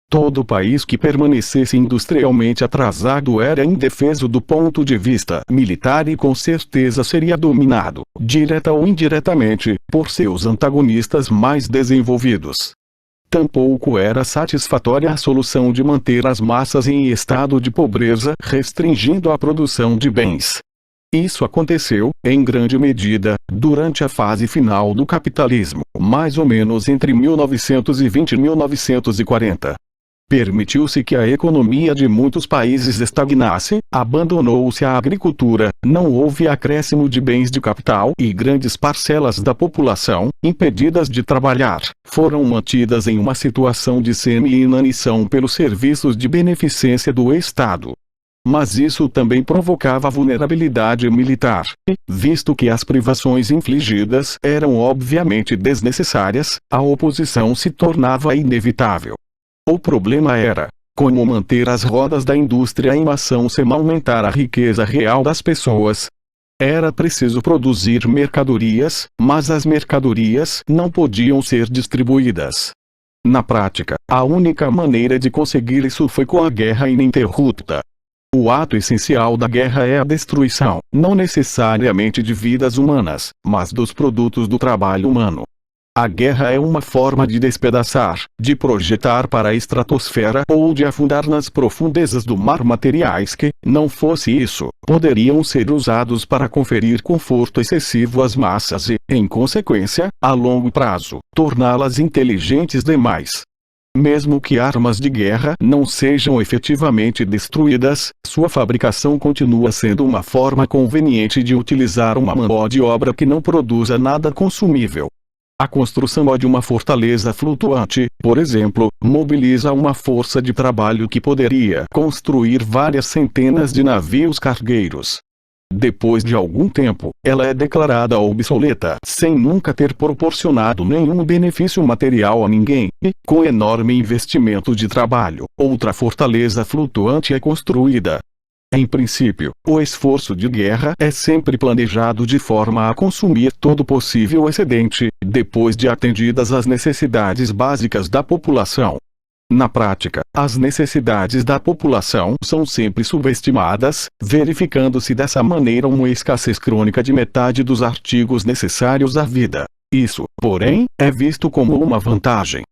Todo país que permanecesse industrialmente atrasado era indefeso do ponto de vista militar e com certeza seria dominado, direta ou indiretamente, por seus antagonistas mais desenvolvidos. Tampouco era satisfatória a solução de manter as massas em estado de pobreza, restringindo a produção de bens. Isso aconteceu, em grande medida, durante a fase final do capitalismo, mais ou menos entre 1920 e 1940. Permitiu-se que a economia de muitos países estagnasse, abandonou-se a agricultura, não houve acréscimo de bens de capital e grandes parcelas da população, impedidas de trabalhar, foram mantidas em uma situação de semi-inanição pelos serviços de beneficência do Estado. Mas isso também provocava vulnerabilidade militar, visto que as privações infligidas eram obviamente desnecessárias, a oposição se tornava inevitável. O problema era como manter as rodas da indústria em ação sem aumentar a riqueza real das pessoas. Era preciso produzir mercadorias, mas as mercadorias não podiam ser distribuídas. Na prática, a única maneira de conseguir isso foi com a guerra ininterrupta. O ato essencial da guerra é a destruição, não necessariamente de vidas humanas, mas dos produtos do trabalho humano. A guerra é uma forma de despedaçar, de projetar para a estratosfera ou de afundar nas profundezas do mar materiais que, não fosse isso, poderiam ser usados para conferir conforto excessivo às massas e, em consequência, a longo prazo, torná-las inteligentes demais. Mesmo que armas de guerra não sejam efetivamente destruídas, sua fabricação continua sendo uma forma conveniente de utilizar uma mão de obra que não produza nada consumível. A construção de uma fortaleza flutuante, por exemplo, mobiliza uma força de trabalho que poderia construir várias centenas de navios cargueiros. Depois de algum tempo, ela é declarada obsoleta sem nunca ter proporcionado nenhum benefício material a ninguém, e, com enorme investimento de trabalho, outra fortaleza flutuante é construída. Em princípio, o esforço de guerra é sempre planejado de forma a consumir todo possível excedente, depois de atendidas as necessidades básicas da população. Na prática, as necessidades da população são sempre subestimadas, verificando-se dessa maneira uma escassez crônica de metade dos artigos necessários à vida. Isso, porém, é visto como uma vantagem.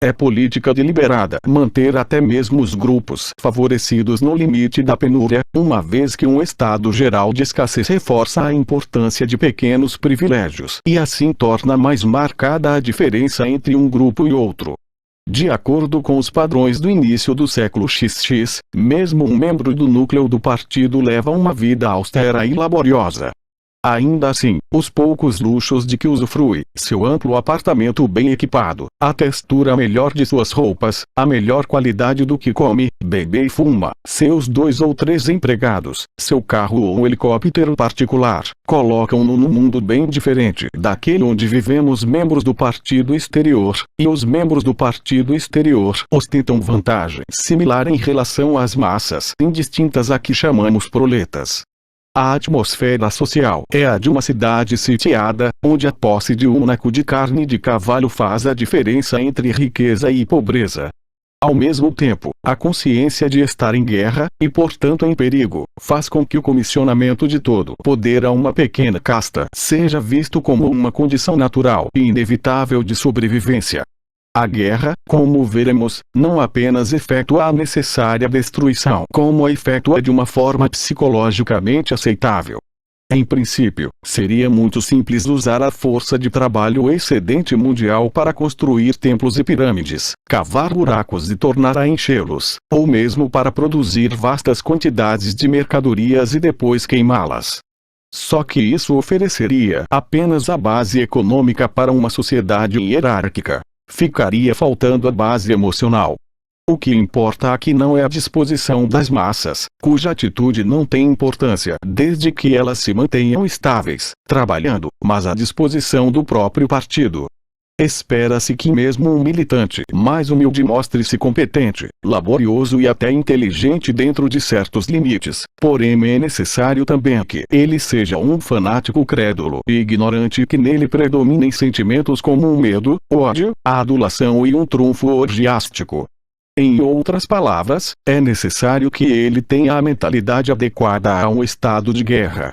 É política deliberada manter até mesmo os grupos favorecidos no limite da penúria, uma vez que um estado geral de escassez reforça a importância de pequenos privilégios e assim torna mais marcada a diferença entre um grupo e outro. De acordo com os padrões do início do século XX, mesmo um membro do núcleo do partido leva uma vida austera e laboriosa. Ainda assim, os poucos luxos de que usufrui, seu amplo apartamento bem equipado, a textura melhor de suas roupas, a melhor qualidade do que come, bebe e fuma, seus 2 ou 3 empregados, seu carro ou helicóptero particular, colocam-no num mundo bem diferente daquele onde vivemos membros do partido exterior, e os membros do partido exterior ostentam vantagem similar em relação às massas indistintas a que chamamos proletas. A atmosfera social é a de uma cidade sitiada, onde a posse de um naco de carne de cavalo faz a diferença entre riqueza e pobreza. Ao mesmo tempo, a consciência de estar em guerra, e portanto em perigo, faz com que o comissionamento de todo poder a uma pequena casta seja visto como uma condição natural e inevitável de sobrevivência. A guerra, como veremos, não apenas efetua a necessária destruição, como a efetua de uma forma psicologicamente aceitável. Em princípio, seria muito simples usar a força de trabalho excedente mundial para construir templos e pirâmides, cavar buracos e tornar a enchê-los, ou mesmo para produzir vastas quantidades de mercadorias e depois queimá-las. Só que isso ofereceria apenas a base econômica para uma sociedade hierárquica. Ficaria faltando a base emocional. O que importa aqui não é a disposição das massas, cuja atitude não tem importância desde que elas se mantenham estáveis, trabalhando, mas a disposição do próprio partido. Espera-se que mesmo um militante mais humilde mostre-se competente, laborioso e até inteligente dentro de certos limites, porém é necessário também que ele seja um fanático crédulo e ignorante, que nele predominem sentimentos como o medo, o ódio, a adulação e um trunfo orgiástico. Em outras palavras, é necessário que ele tenha a mentalidade adequada a um estado de guerra.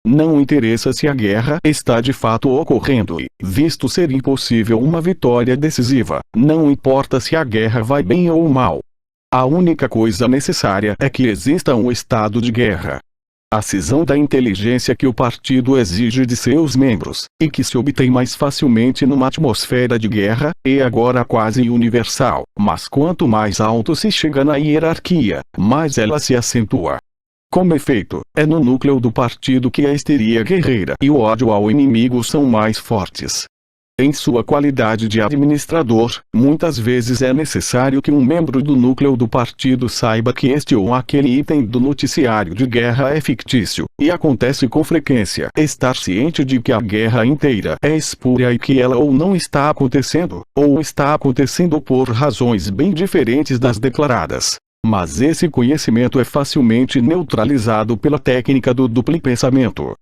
Não interessa se a guerra está de fato ocorrendo e, visto ser impossível uma vitória decisiva, não importa se a guerra vai bem ou mal. A única coisa necessária é que exista um estado de guerra. A cisão da inteligência que o partido exige de seus membros, e que se obtém mais facilmente numa atmosfera de guerra, é agora quase universal, mas quanto mais alto se chega na hierarquia, mais ela se acentua. Como efeito, é no núcleo do partido que a histeria guerreira e o ódio ao inimigo são mais fortes. Em sua qualidade de administrador, muitas vezes é necessário que um membro do núcleo do partido saiba que este ou aquele item do noticiário de guerra é fictício, e acontece com frequência. Estar ciente de que a guerra inteira é espúria e que ela ou não está acontecendo, ou está acontecendo por razões bem diferentes das declaradas. Mas esse conhecimento é facilmente neutralizado pela técnica do duplo pensamento.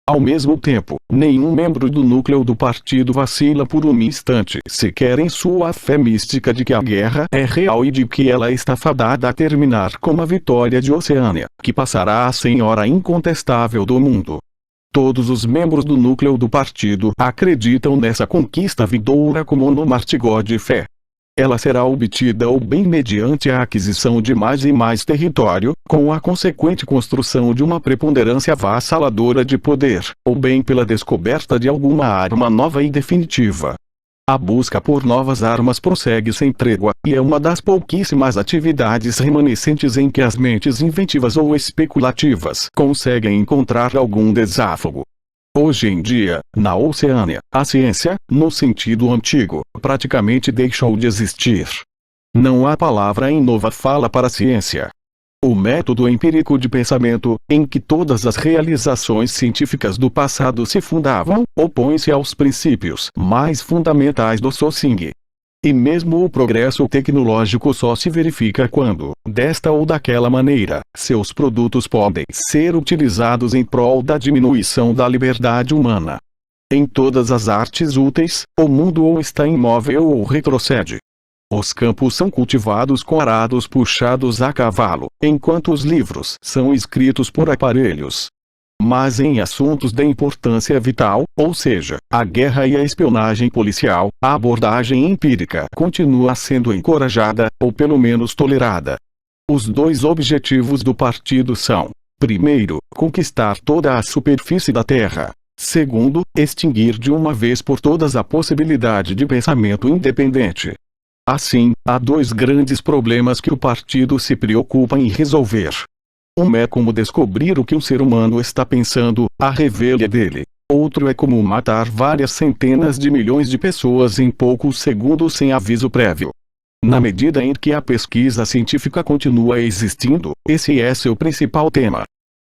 Ao mesmo tempo, nenhum membro do núcleo do partido vacila por um instante sequer em sua fé mística de que a guerra é real e de que ela está fadada a terminar com a vitória de Oceânia, que passará a senhora incontestável do mundo. Todos os membros do núcleo do partido acreditam nessa conquista vindoura como no martigó de fé. Ela será obtida ou bem mediante a aquisição de mais e mais território, com a consequente construção de uma preponderância avassaladora de poder, ou bem pela descoberta de alguma arma nova e definitiva. A busca por novas armas prossegue sem trégua, e é uma das pouquíssimas atividades remanescentes em que as mentes inventivas ou especulativas conseguem encontrar algum desáfogo. Hoje em dia, na Oceânia, a ciência, no sentido antigo, praticamente deixou de existir. Não há palavra em nova fala para a ciência. O método empírico de pensamento, em que todas as realizações científicas do passado se fundavam, opõe-se aos princípios mais fundamentais do Socing. E mesmo o progresso tecnológico só se verifica quando, desta ou daquela maneira, seus produtos podem ser utilizados em prol da diminuição da liberdade humana. Em todas as artes úteis, o mundo ou está imóvel ou retrocede. Os campos são cultivados com arados puxados a cavalo, enquanto os livros são escritos por aparelhos. Mas em assuntos de importância vital, ou seja, a guerra e a espionagem policial, a abordagem empírica continua sendo encorajada, ou pelo menos tolerada. Os dois objetivos do partido são: primeiro, conquistar toda a superfície da Terra. Segundo, extinguir de uma vez por todas a possibilidade de pensamento independente. Assim, há dois grandes problemas que o partido se preocupa em resolver. Um é como descobrir o que um ser humano está pensando, à revelia dele. Outro é como matar várias centenas de milhões de pessoas em poucos segundos sem aviso prévio. Na medida em que a pesquisa científica continua existindo, esse é seu principal tema.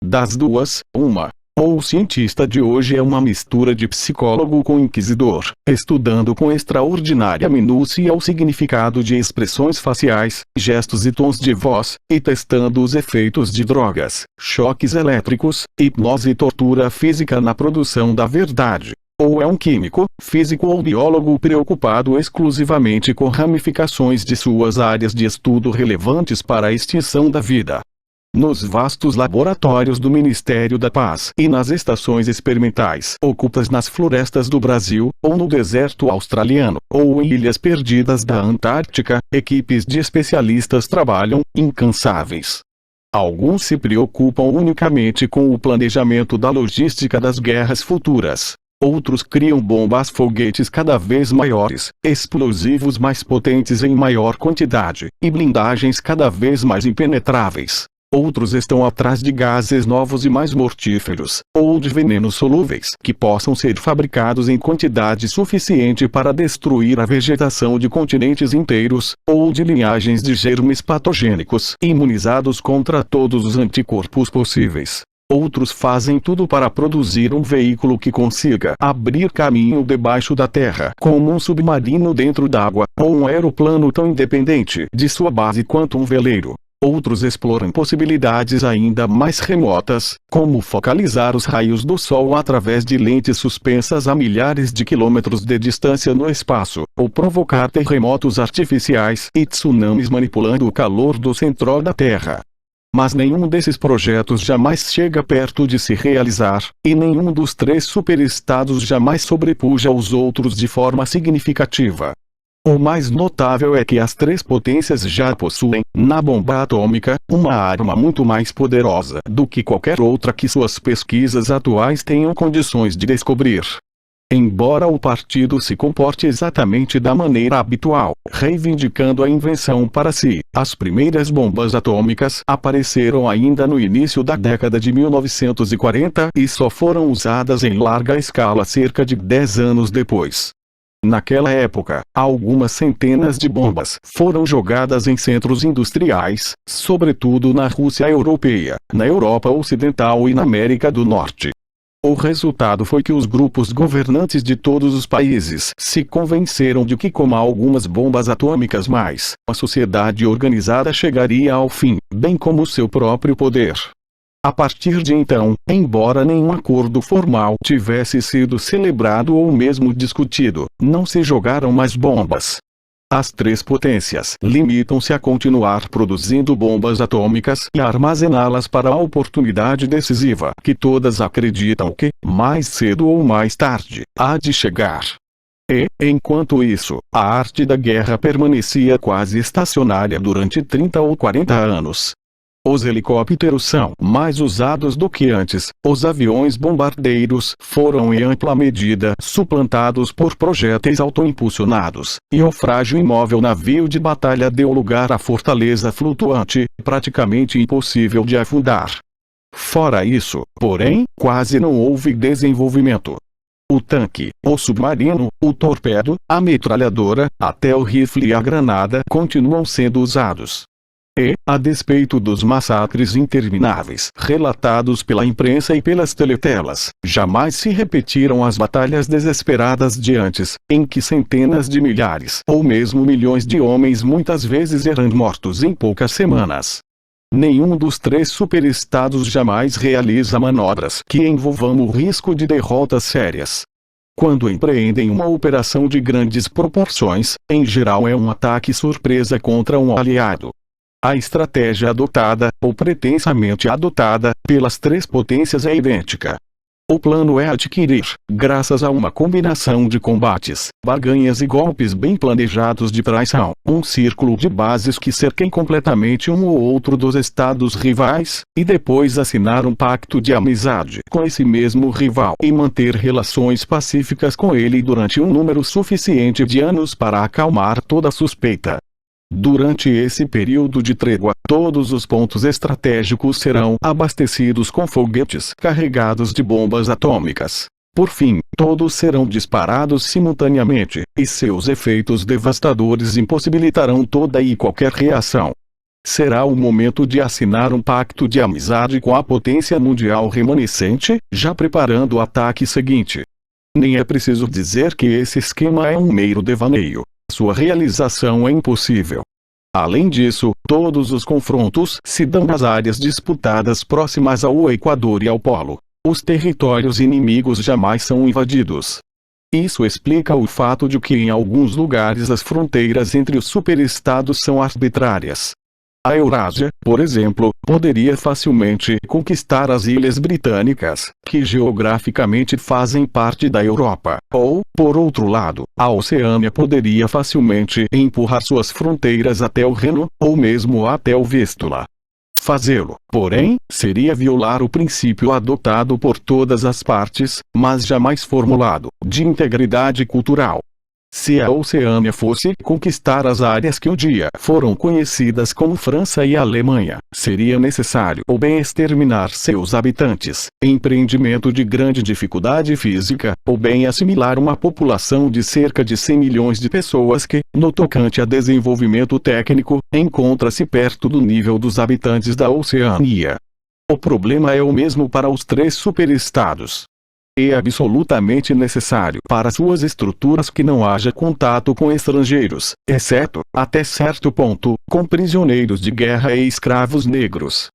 Das duas, uma. Ou o cientista de hoje é uma mistura de psicólogo com inquisidor, estudando com extraordinária minúcia o significado de expressões faciais, gestos e tons de voz, e testando os efeitos de drogas, choques elétricos, hipnose e tortura física na produção da verdade. Ou é um químico, físico ou biólogo preocupado exclusivamente com ramificações de suas áreas de estudo relevantes para a extinção da vida. Nos vastos laboratórios do Ministério da Paz e nas estações experimentais ocultas nas florestas do Brasil, ou no deserto australiano, ou em ilhas perdidas da Antártica, equipes de especialistas trabalham, incansáveis. Alguns se preocupam unicamente com o planejamento da logística das guerras futuras. Outros criam bombas foguetes cada vez maiores, explosivos mais potentes em maior quantidade, e blindagens cada vez mais impenetráveis. Outros estão atrás de gases novos e mais mortíferos, ou de venenos solúveis que possam ser fabricados em quantidade suficiente para destruir a vegetação de continentes inteiros, ou de linhagens de germes patogênicos imunizados contra todos os anticorpos possíveis. Outros fazem tudo para produzir um veículo que consiga abrir caminho debaixo da terra, como um submarino dentro d'água, ou um aeroplano tão independente de sua base quanto um veleiro. Outros exploram possibilidades ainda mais remotas, como focalizar os raios do Sol através de lentes suspensas a milhares de quilômetros de distância no espaço, ou provocar terremotos artificiais e tsunamis manipulando o calor do centro da Terra. Mas nenhum desses projetos jamais chega perto de se realizar, e nenhum dos três superestados jamais sobrepuja aos outros de forma significativa. O mais notável é que as três potências já possuem, na bomba atômica, uma arma muito mais poderosa do que qualquer outra que suas pesquisas atuais tenham condições de descobrir. Embora o partido se comporte exatamente da maneira habitual, reivindicando a invenção para si, as primeiras bombas atômicas apareceram ainda no início da década de 1940 e só foram usadas em larga escala cerca de 10 anos depois. Naquela época, algumas centenas de bombas foram jogadas em centros industriais, sobretudo na Rússia europeia, na Europa Ocidental e na América do Norte. O resultado foi que os grupos governantes de todos os países se convenceram de que com algumas bombas atômicas mais, a sociedade organizada chegaria ao fim, bem como seu próprio poder. A partir de então, embora nenhum acordo formal tivesse sido celebrado ou mesmo discutido, não se jogaram mais bombas. As três potências limitam-se a continuar produzindo bombas atômicas e armazená-las para a oportunidade decisiva que todas acreditam que, mais cedo ou mais tarde, há de chegar. E, enquanto isso, a arte da guerra permanecia quase estacionária durante 30 ou 40 anos. Os helicópteros são mais usados do que antes, os aviões bombardeiros foram em ampla medida suplantados por projéteis autoimpulsionados, e o frágil e imóvel navio de batalha deu lugar à fortaleza flutuante, praticamente impossível de afundar. Fora isso, porém, quase não houve desenvolvimento. O tanque, o submarino, o torpedo, a metralhadora, até o rifle e a granada continuam sendo usados. E, a despeito dos massacres intermináveis relatados pela imprensa e pelas teletelas, jamais se repetiram as batalhas desesperadas de antes, em que centenas de milhares ou mesmo milhões de homens muitas vezes eram mortos em poucas semanas. Nenhum dos três superestados jamais realiza manobras que envolvam o risco de derrotas sérias. Quando empreendem uma operação de grandes proporções, em geral é um ataque surpresa contra um aliado. A estratégia adotada, ou pretensamente adotada, pelas três potências é idêntica. O plano é adquirir, graças a uma combinação de combates, barganhas e golpes bem planejados de traição, um círculo de bases que cerquem completamente um ou outro dos estados rivais, e depois assinar um pacto de amizade com esse mesmo rival e manter relações pacíficas com ele durante um número suficiente de anos para acalmar toda suspeita. Durante esse período de trégua, todos os pontos estratégicos serão abastecidos com foguetes carregados de bombas atômicas. Por fim, todos serão disparados simultaneamente, e seus efeitos devastadores impossibilitarão toda e qualquer reação. Será o momento de assinar um pacto de amizade com a potência mundial remanescente, já preparando o ataque seguinte. Nem é preciso dizer que esse esquema é um mero devaneio. Sua realização é impossível. Além disso, todos os confrontos se dão nas áreas disputadas próximas ao Equador e ao Polo. Os territórios inimigos jamais são invadidos. Isso explica o fato de que em alguns lugares as fronteiras entre os superestados são arbitrárias. A Eurásia, por exemplo, poderia facilmente conquistar as ilhas britânicas, que geograficamente fazem parte da Europa, ou, por outro lado, a Oceânia poderia facilmente empurrar suas fronteiras até o Reno, ou mesmo até o Vístula. Fazê-lo, porém, seria violar o princípio adotado por todas as partes, mas jamais formulado, de integridade cultural. Se a Oceânia fosse conquistar as áreas que um dia foram conhecidas como França e Alemanha, seria necessário ou bem exterminar seus habitantes, empreendimento de grande dificuldade física, ou bem assimilar uma população de cerca de 100 milhões de pessoas que, no tocante a desenvolvimento técnico, encontra-se perto do nível dos habitantes da Oceania. O problema é o mesmo para os três superestados. é absolutamente necessário para suas estruturas que não haja contato com estrangeiros, exceto, até certo ponto, com prisioneiros de guerra e escravos negros.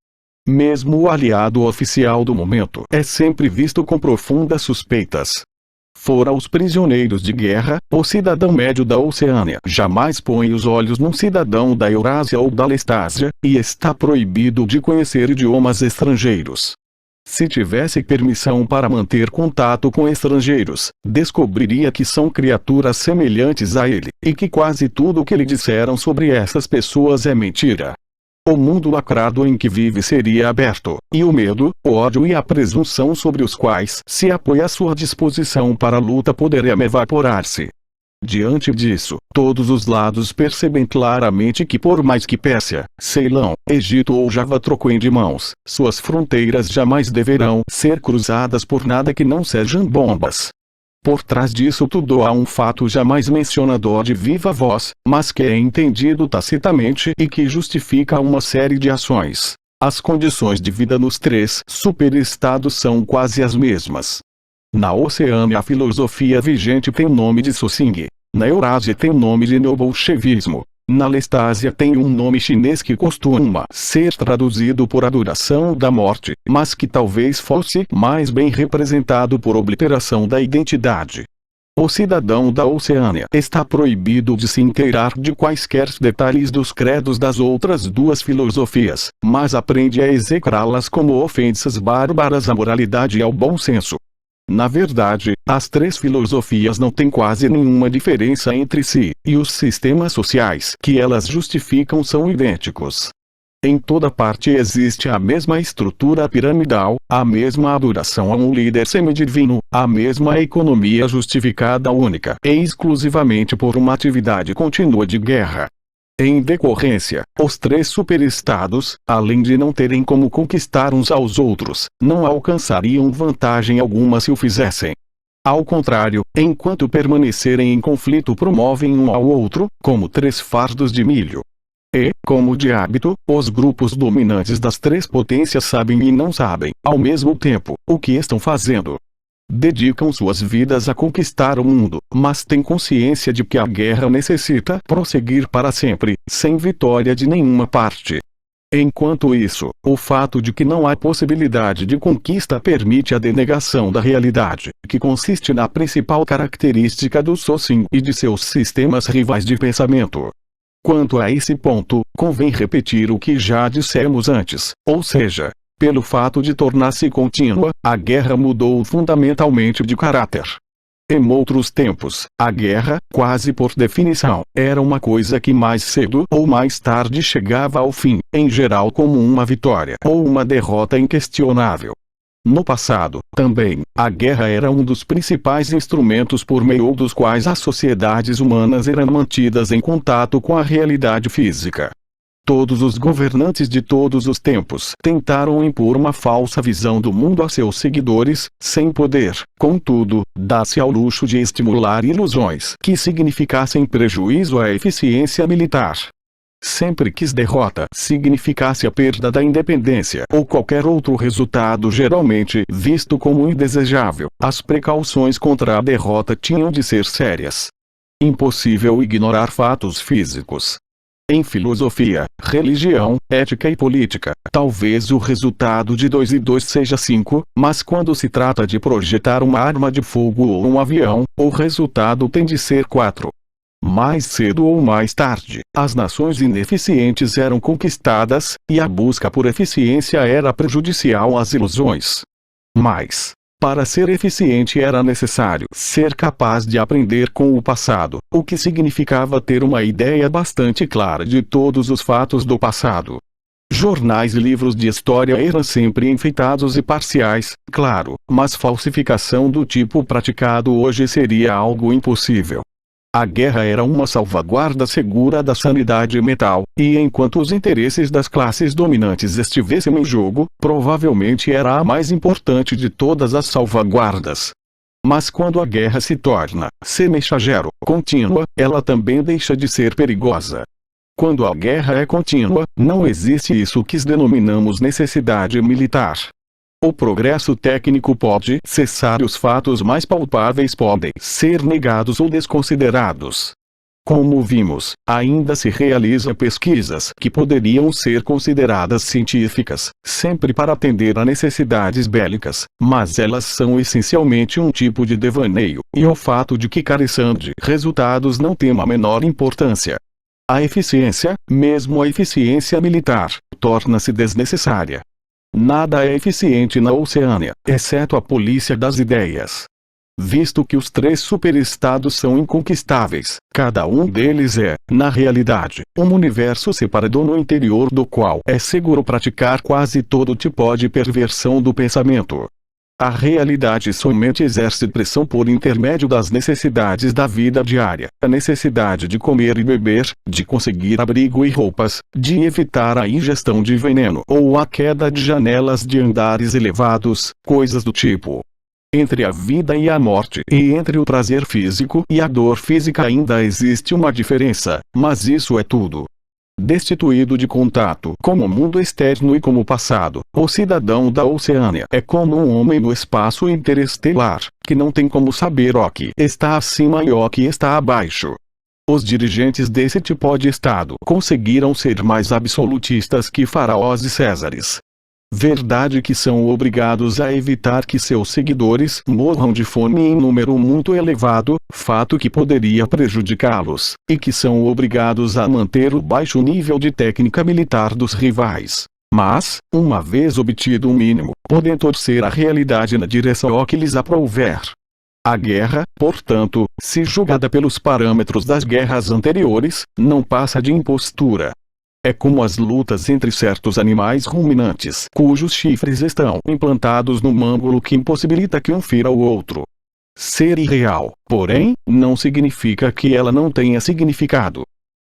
Mesmo o aliado oficial do momento é sempre visto com profundas suspeitas. Fora os prisioneiros de guerra, o cidadão médio da Oceânia jamais põe os olhos num cidadão da Eurásia ou da Lestásia, e está proibido de conhecer idiomas estrangeiros. Se tivesse permissão para manter contato com estrangeiros, descobriria que são criaturas semelhantes a ele, e que quase tudo o que lhe disseram sobre essas pessoas é mentira. O mundo lacrado em que vive seria aberto, e o medo, o ódio e a presunção sobre os quais se apoia a sua disposição para a luta poderiam evaporar-se. Diante disso, todos os lados percebem claramente que por mais que Pérsia, Ceilão, Egito ou Java troquem de mãos, suas fronteiras jamais deverão ser cruzadas por nada que não sejam bombas. Por trás disso tudo há um fato jamais mencionador de viva voz, mas que é entendido tacitamente e que justifica uma série de ações. As condições de vida nos três superestados são quase as mesmas. Na Oceânia a filosofia vigente tem o nome de Sosing. Na Eurásia tem o nome de neobolchevismo. Na Lestásia tem um nome chinês que costuma ser traduzido por adoração da morte, mas que talvez fosse mais bem representado por obliteração da identidade. O cidadão da Oceânia está proibido de se inteirar de quaisquer detalhes dos credos das outras duas filosofias, mas aprende a execrá-las como ofensas bárbaras à moralidade e ao bom senso. Na verdade, as três filosofias não têm quase nenhuma diferença entre si, e os sistemas sociais que elas justificam são idênticos. Em toda parte existe a mesma estrutura piramidal, a mesma adoração a um líder semidivino, a mesma economia justificada única e exclusivamente por uma atividade contínua de guerra. Em decorrência, os três superestados, além de não terem como conquistar uns aos outros, não alcançariam vantagem alguma se o fizessem. Ao contrário, enquanto permanecerem em conflito promovem um ao outro, como três fardos de milho. E, como de hábito, os grupos dominantes das três potências sabem e não sabem, ao mesmo tempo, o que estão fazendo. Dedicam suas vidas a conquistar o mundo, mas têm consciência de que a guerra necessita prosseguir para sempre, sem vitória de nenhuma parte. Enquanto isso, o fato de que não há possibilidade de conquista permite a denegação da realidade, que consiste na principal característica do Sosing e de seus sistemas rivais de pensamento. Quanto a esse ponto, convém repetir o que já dissemos antes, ou seja, pelo fato de tornar-se contínua, a guerra mudou fundamentalmente de caráter. Em outros tempos, a guerra, quase por definição, era uma coisa que mais cedo ou mais tarde chegava ao fim, em geral como uma vitória ou uma derrota inquestionável. No passado, também, a guerra era um dos principais instrumentos por meio dos quais as sociedades humanas eram mantidas em contato com a realidade física. Todos os governantes de todos os tempos tentaram impor uma falsa visão do mundo a seus seguidores, sem poder, contudo, dar-se ao luxo de estimular ilusões que significassem prejuízo à eficiência militar. Sempre que derrota significasse a perda da independência ou qualquer outro resultado geralmente visto como indesejável, as precauções contra a derrota tinham de ser sérias. Impossível ignorar fatos físicos. Em filosofia, religião, ética e política, talvez o resultado de 2 e 2 seja 5, mas quando se trata de projetar uma arma de fogo ou um avião, o resultado tem de ser 4. Mais cedo ou mais tarde, as nações ineficientes eram conquistadas, e a busca por eficiência era prejudicial às ilusões. Mas, para ser eficiente era necessário ser capaz de aprender com o passado, o que significava ter uma ideia bastante clara de todos os fatos do passado. Jornais e livros de história eram sempre enfeitados e parciais, claro, mas falsificação do tipo praticado hoje seria algo impossível. A guerra era uma salvaguarda segura da sanidade mental, e enquanto os interesses das classes dominantes estivessem em jogo, provavelmente era a mais importante de todas as salvaguardas. Mas quando a guerra se torna semestagero, contínua, ela também deixa de ser perigosa. Quando a guerra é contínua, não existe isso que denominamos necessidade militar. O progresso técnico pode cessar e os fatos mais palpáveis podem ser negados ou desconsiderados. Como vimos, ainda se realizam pesquisas que poderiam ser consideradas científicas, sempre para atender a necessidades bélicas, mas elas são essencialmente um tipo de devaneio, e o fato de que careçam de resultados não tem a menor importância. A eficiência, mesmo a eficiência militar, torna-se desnecessária. Nada é eficiente na Oceânia, exceto a polícia das ideias. Visto que os três superestados são inconquistáveis, cada um deles é, na realidade, um universo separado no interior do qual é seguro praticar quase todo tipo de perversão do pensamento. A realidade somente exerce pressão por intermédio das necessidades da vida diária, a necessidade de comer e beber, de conseguir abrigo e roupas, de evitar a ingestão de veneno ou a queda de janelas de andares elevados, coisas do tipo. Entre a vida e a morte e entre o prazer físico e a dor física ainda existe uma diferença, mas isso é tudo. Destituído de contato com o mundo externo e com o passado, o cidadão da Oceânia é como um homem no espaço interestelar, que não tem como saber o que está acima e o que está abaixo. Os dirigentes desse tipo de Estado conseguiram ser mais absolutistas que faraós e césares. Verdade que são obrigados a evitar que seus seguidores morram de fome em número muito elevado, fato que poderia prejudicá-los, e que são obrigados a manter o baixo nível de técnica militar dos rivais. Mas, uma vez obtido o mínimo, podem torcer a realidade na direção que lhes aprouver. A guerra, portanto, se julgada pelos parâmetros das guerras anteriores, não passa de impostura. É como as lutas entre certos animais ruminantes, cujos chifres estão implantados no mâmbulo que impossibilita que um fira o outro. Ser irreal, porém, não significa que ela não tenha significado.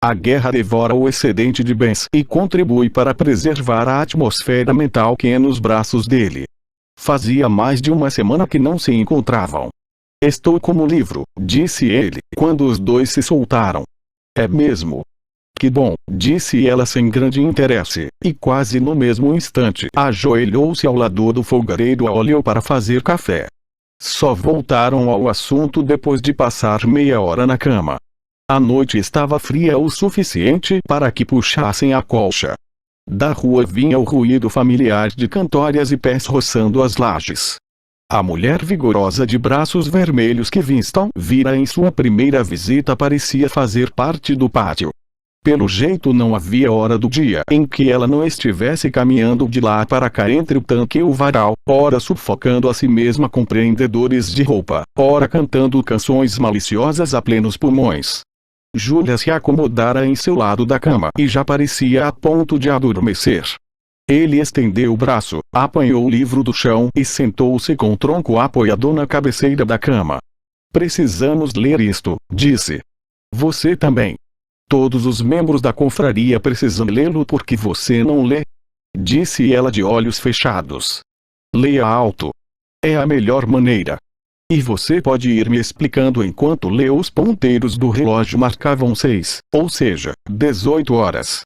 A guerra devora o excedente de bens e contribui para preservar a atmosfera mental que é nos braços dele. Fazia mais de uma semana que não se encontravam. Estou como livro, disse ele, quando os dois se soltaram. É mesmo? Que bom, disse ela sem grande interesse, e quase no mesmo instante ajoelhou-se ao lado do fogareiro a óleo para fazer café. Só voltaram ao assunto depois de passar meia hora na cama. A noite estava fria o suficiente para que puxassem a colcha. Da rua vinha o ruído familiar de cantórias e pés roçando as lajes. A mulher vigorosa de braços vermelhos que Winston vira em sua primeira visita parecia fazer parte do pátio. Pelo jeito não havia hora do dia em que ela não estivesse caminhando de lá para cá entre o tanque e o varal, ora sufocando a si mesma com prendedores de roupa, ora cantando canções maliciosas a plenos pulmões. Júlia se acomodara em seu lado da cama e já parecia a ponto de adormecer. Ele estendeu o braço, apanhou o livro do chão e sentou-se com o tronco apoiado na cabeceira da cama. Precisamos ler isto, disse. Você também. Todos os membros da confraria precisam lê-lo porque você não lê? Disse ela de olhos fechados. Leia alto. É a melhor maneira. E você pode ir me explicando enquanto lê. Os ponteiros do relógio marcavam 6, ou seja, 18 horas.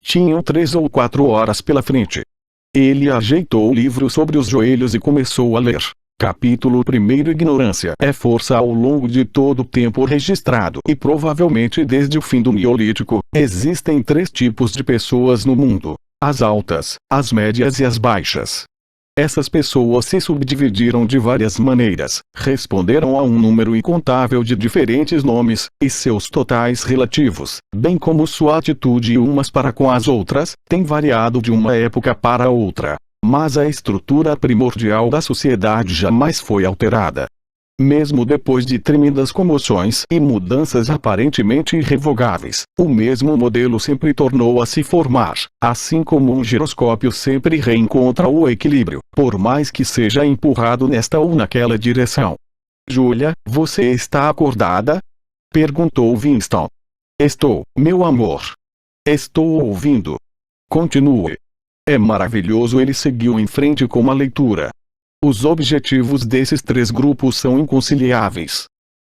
Tinham 3 ou 4 horas pela frente. Ele ajeitou o livro sobre os joelhos e começou a ler. Capítulo 1. Ignorância é força. Ao longo de todo o tempo registrado e provavelmente desde o fim do Neolítico, existem 3 tipos de pessoas no mundo: as altas, as médias e as baixas. Essas pessoas se subdividiram de várias maneiras, responderam a um número incontável de diferentes nomes, e seus totais relativos, bem como sua atitude umas para com as outras, tem variado de uma época para outra. Mas a estrutura primordial da sociedade jamais foi alterada. Mesmo depois de tremendas comoções e mudanças aparentemente irrevogáveis, o mesmo modelo sempre tornou a se formar, assim como um giroscópio sempre reencontra o equilíbrio, por mais que seja empurrado nesta ou naquela direção. Júlia, você está acordada? Perguntou Winston. Estou, meu amor. Estou ouvindo. Continue. É maravilhoso. Ele seguiu em frente com a leitura. Os objetivos desses 3 grupos são inconciliáveis.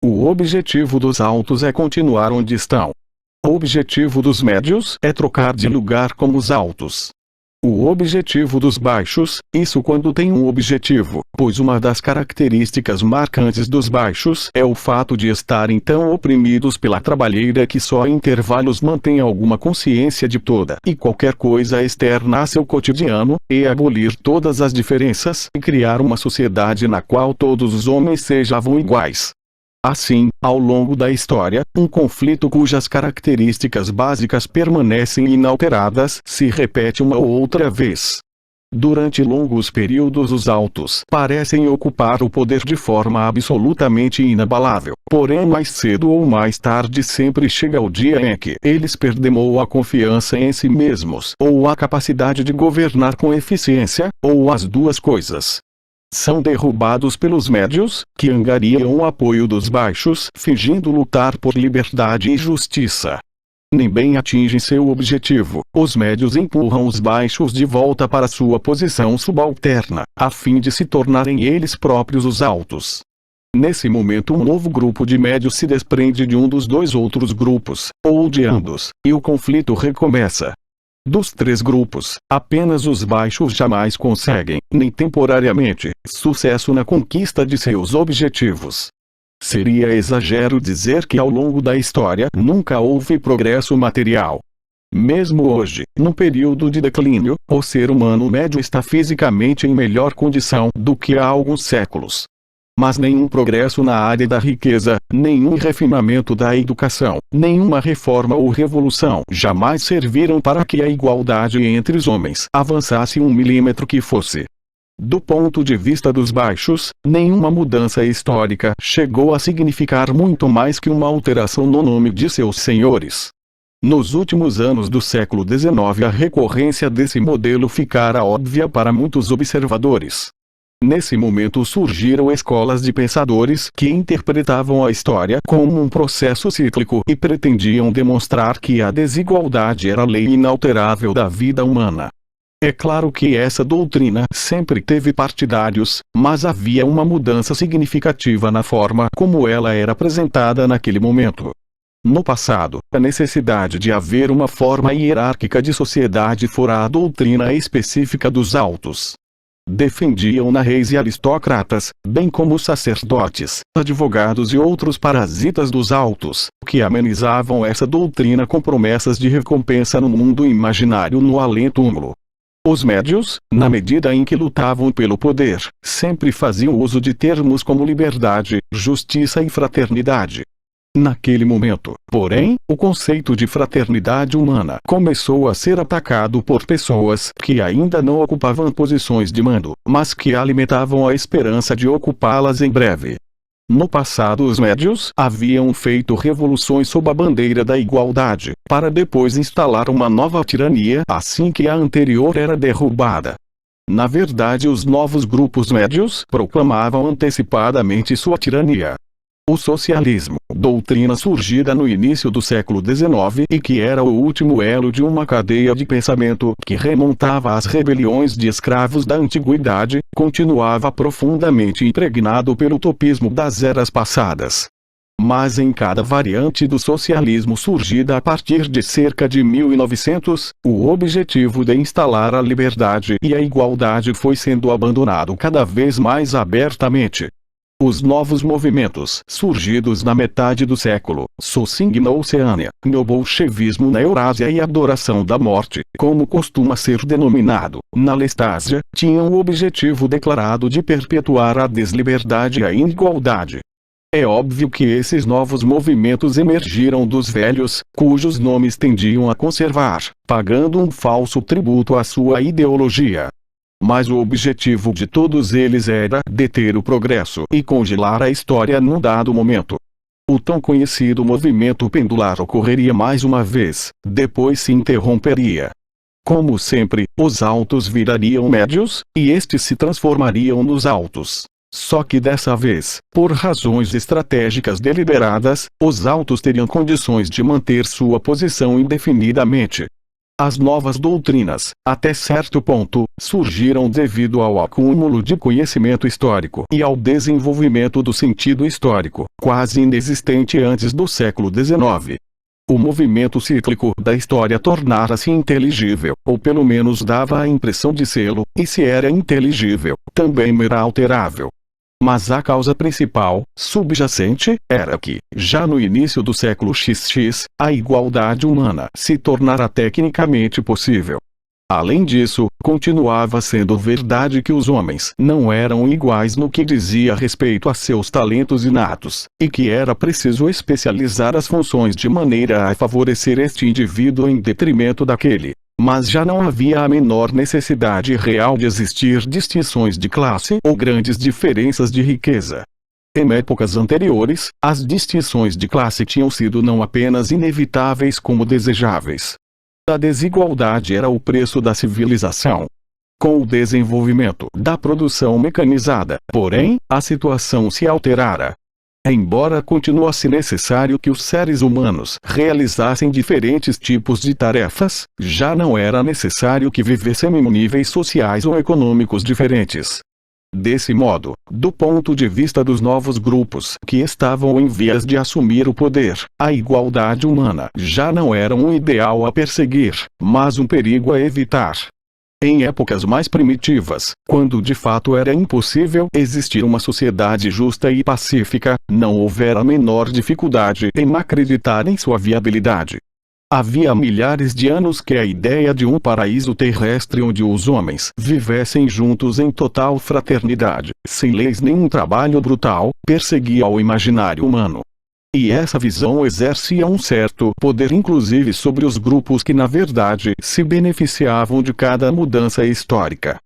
O objetivo dos altos é continuar onde estão. O objetivo dos médios é trocar de lugar com os altos. O objetivo dos baixos, isso quando tem um objetivo, pois uma das características marcantes dos baixos é o fato de estarem tão oprimidos pela trabalheira que só em intervalos mantêm alguma consciência de toda e qualquer coisa externa a seu cotidiano, e abolir todas as diferenças e criar uma sociedade na qual todos os homens sejam iguais. Assim, ao longo da história, um conflito cujas características básicas permanecem inalteradas se repete uma ou outra vez. Durante longos períodos os altos parecem ocupar o poder de forma absolutamente inabalável, porém mais cedo ou mais tarde sempre chega o dia em que eles perdem ou a confiança em si mesmos ou a capacidade de governar com eficiência, ou as duas coisas. São derrubados pelos médios, que angariam o apoio dos baixos, fingindo lutar por liberdade e justiça. Nem bem atingem seu objetivo, os médios empurram os baixos de volta para sua posição subalterna, a fim de se tornarem eles próprios os altos. Nesse momento um novo grupo de médios se desprende de um dos dois outros grupos, ou de ambos, e o conflito recomeça. Dos três grupos, apenas os baixos jamais conseguem, nem temporariamente, sucesso na conquista de seus objetivos. Seria exagero dizer que ao longo da história nunca houve progresso material. Mesmo hoje, num período de declínio, o ser humano médio está fisicamente em melhor condição do que há alguns séculos. Mas nenhum progresso na área da riqueza, nenhum refinamento da educação, nenhuma reforma ou revolução jamais serviram para que a igualdade entre os homens avançasse 1 milímetro que fosse. Do ponto de vista dos baixos, nenhuma mudança histórica chegou a significar muito mais que uma alteração no nome de seus senhores. Nos últimos anos do século XIX a recorrência desse modelo ficara óbvia para muitos observadores. Nesse momento surgiram escolas de pensadores que interpretavam a história como um processo cíclico e pretendiam demonstrar que a desigualdade era a lei inalterável da vida humana. É claro que essa doutrina sempre teve partidários, mas havia uma mudança significativa na forma como ela era apresentada naquele momento. No passado, a necessidade de haver uma forma hierárquica de sociedade fora a doutrina específica dos altos. Defendiam-na reis e aristocratas, bem como sacerdotes, advogados e outros parasitas dos altos, que amenizavam essa doutrina com promessas de recompensa no mundo imaginário no além-túmulo. Os médios, na medida em que lutavam pelo poder, sempre faziam uso de termos como liberdade, justiça e fraternidade. Naquele momento, porém, o conceito de fraternidade humana começou a ser atacado por pessoas que ainda não ocupavam posições de mando, mas que alimentavam a esperança de ocupá-las em breve. No passado os médios haviam feito revoluções sob a bandeira da igualdade, para depois instalar uma nova tirania assim que a anterior era derrubada. Na verdade os novos grupos médios proclamavam antecipadamente sua tirania. O socialismo, doutrina surgida no início do século XIX e que era o último elo de uma cadeia de pensamento que remontava às rebeliões de escravos da antiguidade, continuava profundamente impregnado pelo utopismo das eras passadas. Mas em cada variante do socialismo surgida a partir de cerca de 1900, o objetivo de instalar a liberdade e a igualdade foi sendo abandonado cada vez mais abertamente. Os novos movimentos surgidos na metade do século, Socing na Oceânia, neobolchevismo na Eurásia e adoração da morte, como costuma ser denominado, na Lestásia, tinham o objetivo declarado de perpetuar a desliberdade e a inigualdade. É óbvio que esses novos movimentos emergiram dos velhos, cujos nomes tendiam a conservar, pagando um falso tributo à sua ideologia. Mas o objetivo de todos eles era deter o progresso e congelar a história num dado momento. O tão conhecido movimento pendular ocorreria mais uma vez, depois se interromperia. Como sempre, os altos virariam médios, e estes se transformariam nos altos. Só que dessa vez, por razões estratégicas deliberadas, os altos teriam condições de manter sua posição indefinidamente. As novas doutrinas, até certo ponto, surgiram devido ao acúmulo de conhecimento histórico e ao desenvolvimento do sentido histórico, quase inexistente antes do século XIX. O movimento cíclico da história tornara-se inteligível, ou pelo menos dava a impressão de sê-lo, e se era inteligível, também era alterável. Mas a causa principal, subjacente, era que, já no início do século XX, a igualdade humana se tornara tecnicamente possível. Além disso, continuava sendo verdade que os homens não eram iguais no que dizia respeito a seus talentos inatos, e que era preciso especializar as funções de maneira a favorecer este indivíduo em detrimento daquele. Mas já não havia a menor necessidade real de existir distinções de classe ou grandes diferenças de riqueza. Em épocas anteriores, as distinções de classe tinham sido não apenas inevitáveis como desejáveis. A desigualdade era o preço da civilização. Com o desenvolvimento da produção mecanizada, porém, a situação se alterara. Embora continuasse necessário que os seres humanos realizassem diferentes tipos de tarefas, já não era necessário que vivessem em níveis sociais ou econômicos diferentes. Desse modo, do ponto de vista dos novos grupos que estavam em vias de assumir o poder, a igualdade humana já não era um ideal a perseguir, mas um perigo a evitar. Em épocas mais primitivas, quando de fato era impossível existir uma sociedade justa e pacífica, não houvera a menor dificuldade em acreditar em sua viabilidade. Havia milhares de anos que a ideia de um paraíso terrestre onde os homens vivessem juntos em total fraternidade, sem leis nem trabalho brutal, perseguia o imaginário humano. E essa visão exercia um certo poder inclusive sobre os grupos que na verdade se beneficiavam de cada mudança histórica.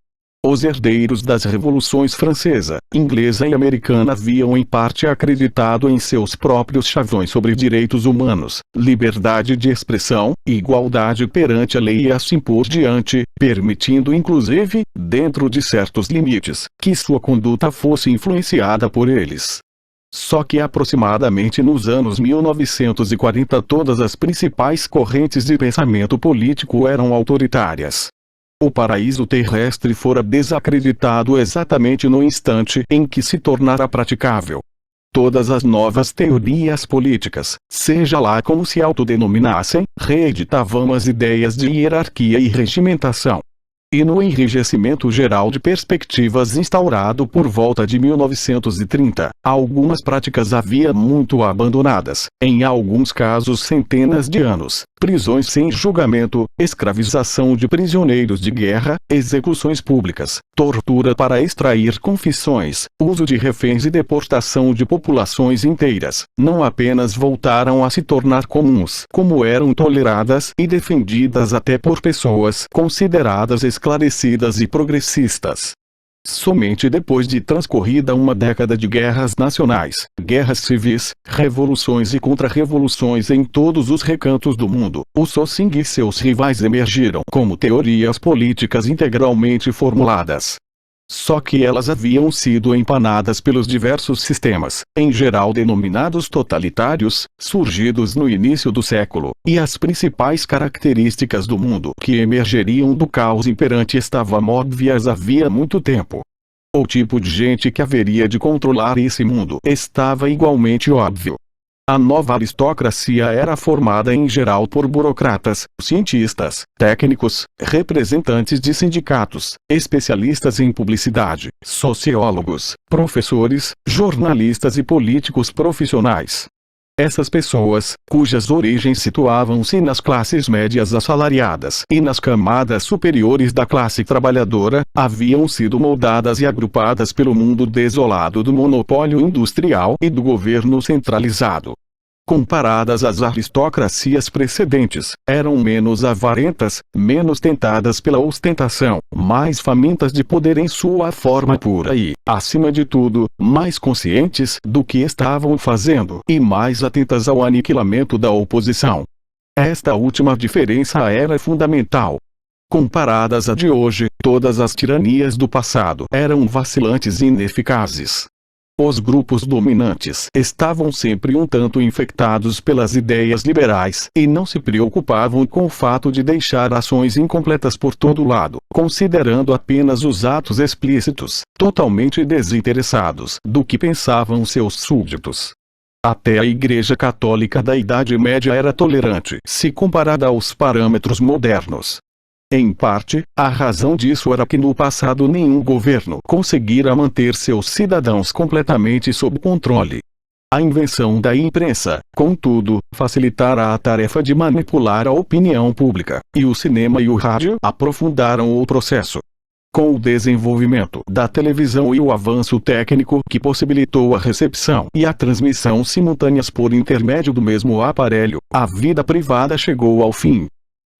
Os herdeiros das revoluções francesa, inglesa e americana haviam em parte acreditado em seus próprios chavões sobre direitos humanos, liberdade de expressão, igualdade perante a lei e assim por diante, permitindo inclusive, dentro de certos limites, que sua conduta fosse influenciada por eles. Só que aproximadamente nos anos 1940 todas as principais correntes de pensamento político eram autoritárias. O paraíso terrestre fora desacreditado exatamente no instante em que se tornara praticável. Todas as novas teorias políticas, seja lá como se autodenominassem, reeditavam as ideias de hierarquia e regimentação. E no enrijecimento geral de perspectivas instaurado por volta de 1930, algumas práticas havia muito abandonadas, em alguns casos centenas de anos, prisões sem julgamento, escravização de prisioneiros de guerra, execuções públicas, tortura para extrair confissões, uso de reféns e deportação de populações inteiras, não apenas voltaram a se tornar comuns, como eram toleradas e defendidas até por pessoas consideradas esclarecidas e progressistas. Somente depois de transcorrida uma década de guerras nacionais, guerras civis, revoluções e contra-revoluções em todos os recantos do mundo, o Socing e seus rivais emergiram como teorias políticas integralmente formuladas. Só que elas haviam sido empanadas pelos diversos sistemas, em geral denominados totalitários, surgidos no início do século, e as principais características do mundo que emergeriam do caos imperante estavam óbvias havia muito tempo. O tipo de gente que haveria de controlar esse mundo estava igualmente óbvio. A nova aristocracia era formada em geral por burocratas, cientistas, técnicos, representantes de sindicatos, especialistas em publicidade, sociólogos, professores, jornalistas e políticos profissionais. Essas pessoas, cujas origens situavam-se nas classes médias assalariadas e nas camadas superiores da classe trabalhadora, haviam sido moldadas e agrupadas pelo mundo desolado do monopólio industrial e do governo centralizado. Comparadas às aristocracias precedentes, eram menos avarentas, menos tentadas pela ostentação, mais famintas de poder em sua forma pura e, acima de tudo, mais conscientes do que estavam fazendo e mais atentas ao aniquilamento da oposição. Esta última diferença era fundamental. Comparadas à de hoje, todas as tiranias do passado eram vacilantes e ineficazes. Os grupos dominantes estavam sempre um tanto infectados pelas ideias liberais e não se preocupavam com o fato de deixar ações incompletas por todo lado, considerando apenas os atos explícitos, totalmente desinteressados do que pensavam seus súditos. Até a Igreja Católica da Idade Média era tolerante se comparada aos parâmetros modernos. Em parte, a razão disso era que no passado nenhum governo conseguira manter seus cidadãos completamente sob controle. A invenção da imprensa, contudo, facilitara a tarefa de manipular a opinião pública, e o cinema e o rádio aprofundaram o processo. Com o desenvolvimento da televisão e o avanço técnico que possibilitou a recepção e a transmissão simultâneas por intermédio do mesmo aparelho, a vida privada chegou ao fim.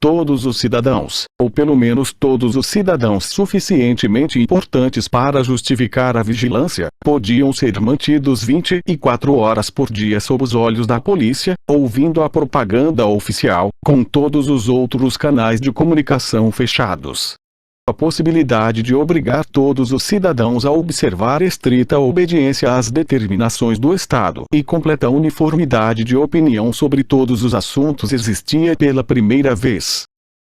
Todos os cidadãos, ou pelo menos todos os cidadãos suficientemente importantes para justificar a vigilância, podiam ser mantidos 24 horas por dia sob os olhos da polícia, ouvindo a propaganda oficial, com todos os outros canais de comunicação fechados. A possibilidade de obrigar todos os cidadãos a observar estrita obediência às determinações do Estado e completa uniformidade de opinião sobre todos os assuntos existia pela primeira vez.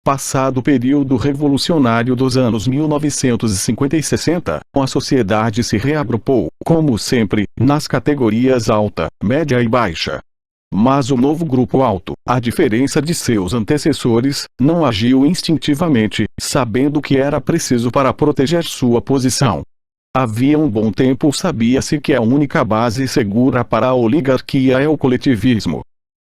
Passado o período revolucionário dos anos 1950 e 60, a sociedade se reagrupou, como sempre, nas categorias alta, média e baixa. Mas o novo grupo alto, à diferença de seus antecessores, não agiu instintivamente, sabendo que era preciso para proteger sua posição. Havia um bom tempo sabia-se que a única base segura para a oligarquia é o coletivismo.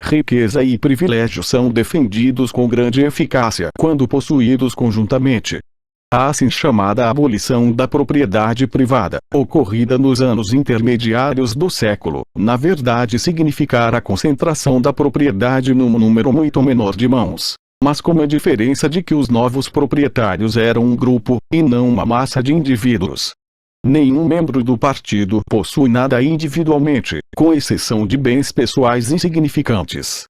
Riqueza e privilégio são defendidos com grande eficácia quando possuídos conjuntamente. A assim chamada abolição da propriedade privada, ocorrida nos anos intermediários do século, na verdade significara a concentração da propriedade num número muito menor de mãos, mas com a diferença de que os novos proprietários eram um grupo, e não uma massa de indivíduos. Nenhum membro do partido possui nada individualmente, com exceção de bens pessoais insignificantes.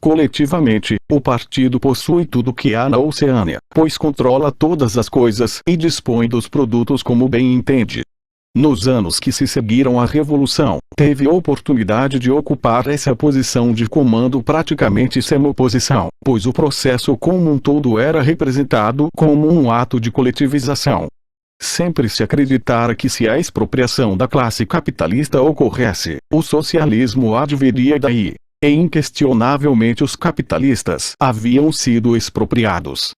Coletivamente, o partido possui tudo que há na Oceânia, pois controla todas as coisas e dispõe dos produtos como bem entende. Nos anos que se seguiram à Revolução, teve a oportunidade de ocupar essa posição de comando praticamente sem oposição, pois o processo como um todo era representado como um ato de coletivização. Sempre se acreditara que se a expropriação da classe capitalista ocorresse, o socialismo adviria daí. E inquestionavelmente os capitalistas haviam sido expropriados.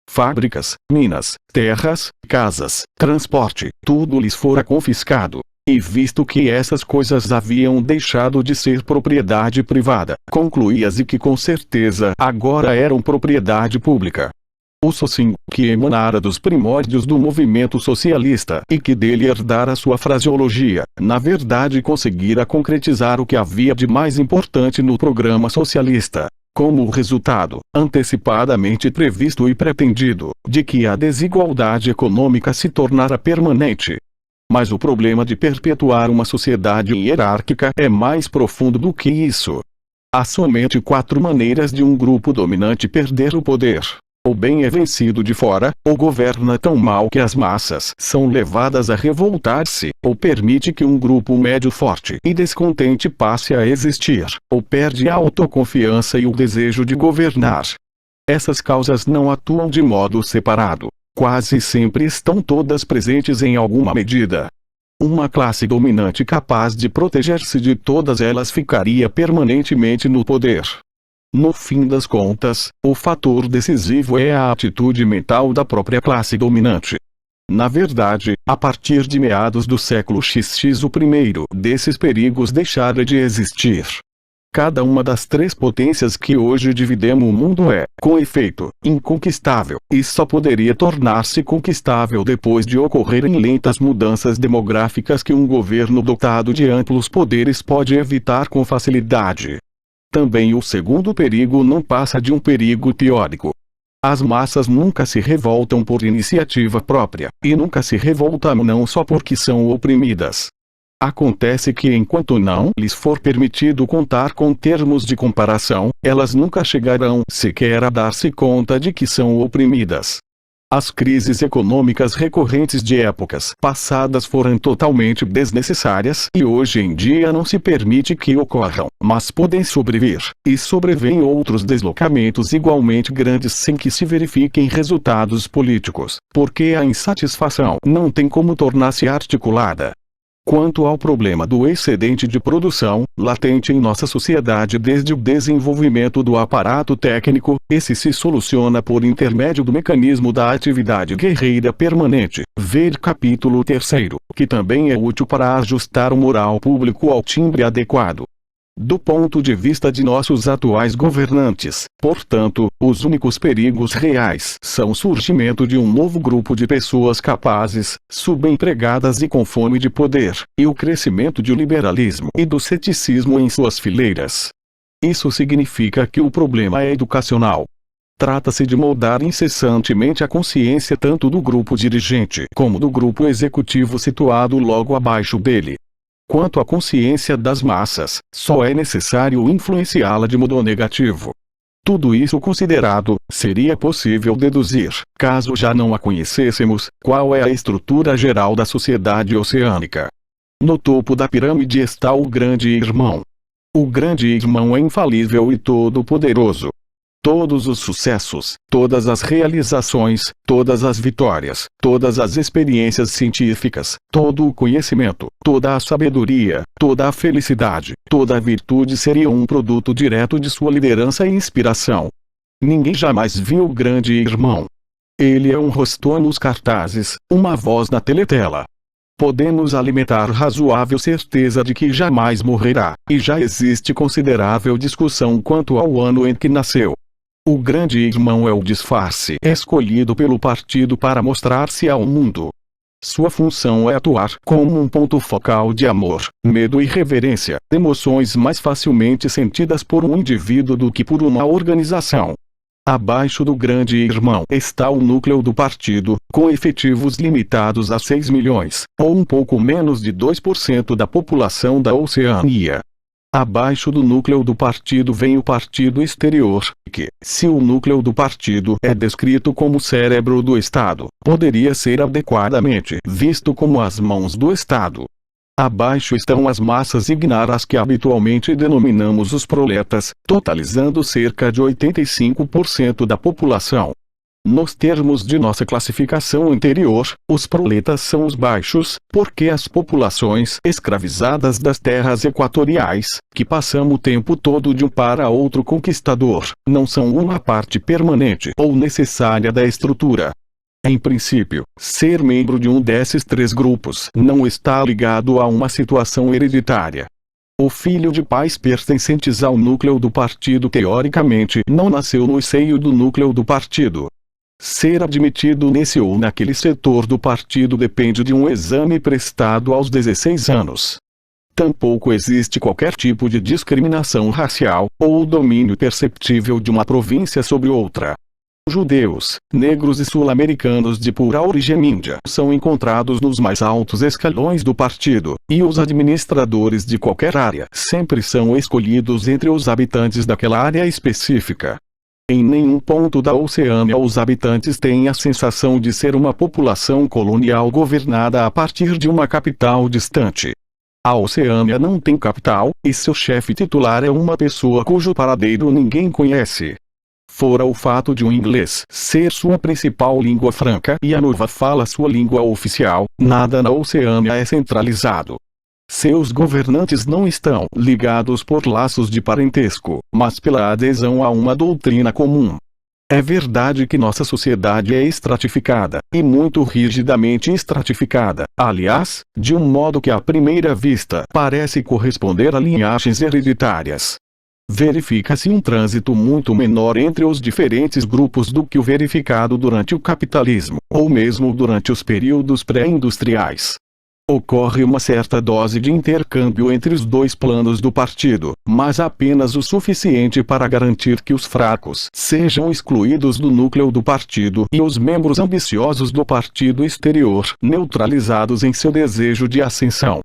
Fábricas, minas, terras, casas, transporte, tudo lhes fora confiscado. E visto que essas coisas haviam deixado de ser propriedade privada, concluía-se que com certeza agora eram propriedade pública. O socialismo, que emanara dos primórdios do movimento socialista e que dele herdara sua fraseologia, na verdade conseguira concretizar o que havia de mais importante no programa socialista, como resultado, antecipadamente previsto e pretendido, de que a desigualdade econômica se tornara permanente. Mas o problema de perpetuar uma sociedade hierárquica é mais profundo do que isso. Há somente 4 maneiras de um grupo dominante perder o poder. Ou bem é vencido de fora, ou governa tão mal que as massas são levadas a revoltar-se, ou permite que um grupo médio forte e descontente passe a existir, ou perde a autoconfiança e o desejo de governar. Essas causas não atuam de modo separado. Quase sempre estão todas presentes em alguma medida. Uma classe dominante capaz de proteger-se de todas elas ficaria permanentemente no poder. No fim das contas, o fator decisivo é a atitude mental da própria classe dominante. Na verdade, a partir de meados do século XX o primeiro desses perigos deixara de existir. Cada uma das 3 potências que hoje dividem o mundo é, com efeito, inconquistável, e só poderia tornar-se conquistável depois de ocorrerem lentas mudanças demográficas que um governo dotado de amplos poderes pode evitar com facilidade. Também o segundo perigo não passa de um perigo teórico. As massas nunca se revoltam por iniciativa própria, e nunca se revoltam não só porque são oprimidas. Acontece que enquanto não lhes for permitido contar com termos de comparação, elas nunca chegarão sequer a dar-se conta de que são oprimidas. As crises econômicas recorrentes de épocas passadas foram totalmente desnecessárias e hoje em dia não se permite que ocorram, mas podem sobrevir, e sobrevêm outros deslocamentos igualmente grandes sem que se verifiquem resultados políticos, porque a insatisfação não tem como tornar-se articulada. Quanto ao problema do excedente de produção, latente em nossa sociedade desde o desenvolvimento do aparato técnico, esse se soluciona por intermédio do mecanismo da atividade guerreira permanente, ver capítulo 3º, que também é útil para ajustar o moral público ao timbre adequado. Do ponto de vista de nossos atuais governantes, portanto, os únicos perigos reais são o surgimento de um novo grupo de pessoas capazes, subempregadas e com fome de poder, e o crescimento do liberalismo e do ceticismo em suas fileiras. Isso significa que o problema é educacional. Trata-se de moldar incessantemente a consciência tanto do grupo dirigente como do grupo executivo situado logo abaixo dele. Quanto à consciência das massas, só é necessário influenciá-la de modo negativo. Tudo isso considerado, seria possível deduzir, caso já não a conhecêssemos, qual é a estrutura geral da sociedade oceânica. No topo da pirâmide está o Grande Irmão. O Grande Irmão é infalível e todo-poderoso. Todos os sucessos, todas as realizações, todas as vitórias, todas as experiências científicas, todo o conhecimento, toda a sabedoria, toda a felicidade, toda a virtude seriam um produto direto de sua liderança e inspiração. Ninguém jamais viu o Grande Irmão. Ele é um rosto nos cartazes, uma voz na teletela. Podemos alimentar razoável certeza de que jamais morrerá, e já existe considerável discussão quanto ao ano em que nasceu. O Grande Irmão é o disfarce escolhido pelo partido para mostrar-se ao mundo. Sua função é atuar como um ponto focal de amor, medo e reverência, emoções mais facilmente sentidas por um indivíduo do que por uma organização. Abaixo do Grande Irmão está o núcleo do partido, com efetivos limitados a 6 milhões, ou um pouco menos de 2% da população da Oceania. Abaixo do núcleo do partido vem o partido exterior, que, se o núcleo do partido é descrito como o cérebro do Estado, poderia ser adequadamente visto como as mãos do Estado. Abaixo estão as massas ignaras que habitualmente denominamos os proletas, totalizando cerca de 85% da população. Nos termos de nossa classificação anterior, os proletas são os baixos, porque as populações escravizadas das terras equatoriais, que passam o tempo todo de um para outro conquistador, não são uma parte permanente ou necessária da estrutura. Em princípio, ser membro de um desses três grupos não está ligado a uma situação hereditária. O filho de pais pertencentes ao núcleo do partido teoricamente não nasceu no seio do núcleo do partido. Ser admitido nesse ou naquele setor do partido depende de um exame prestado aos 16 anos. Tampouco existe qualquer tipo de discriminação racial, ou domínio perceptível de uma província sobre outra. Judeus, negros e sul-americanos de pura origem índia são encontrados nos mais altos escalões do partido, e os administradores de qualquer área sempre são escolhidos entre os habitantes daquela área específica. Em nenhum ponto da Oceânia os habitantes têm a sensação de ser uma população colonial governada a partir de uma capital distante. A Oceânia não tem capital, e seu chefe titular é uma pessoa cujo paradeiro ninguém conhece. Fora o fato de o inglês ser sua principal língua franca e a Nova fala sua língua oficial, nada na Oceânia é centralizado. Seus governantes não estão ligados por laços de parentesco, mas pela adesão a uma doutrina comum. É verdade que nossa sociedade é estratificada, e muito rigidamente estratificada, aliás, de um modo que à primeira vista parece corresponder a linhagens hereditárias. Verifica-se um trânsito muito menor entre os diferentes grupos do que o verificado durante o capitalismo, ou mesmo durante os períodos pré-industriais. Ocorre uma certa dose de intercâmbio entre os dois planos do partido, mas apenas o suficiente para garantir que os fracos sejam excluídos do núcleo do partido e os membros ambiciosos do partido exterior neutralizados em seu desejo de ascensão.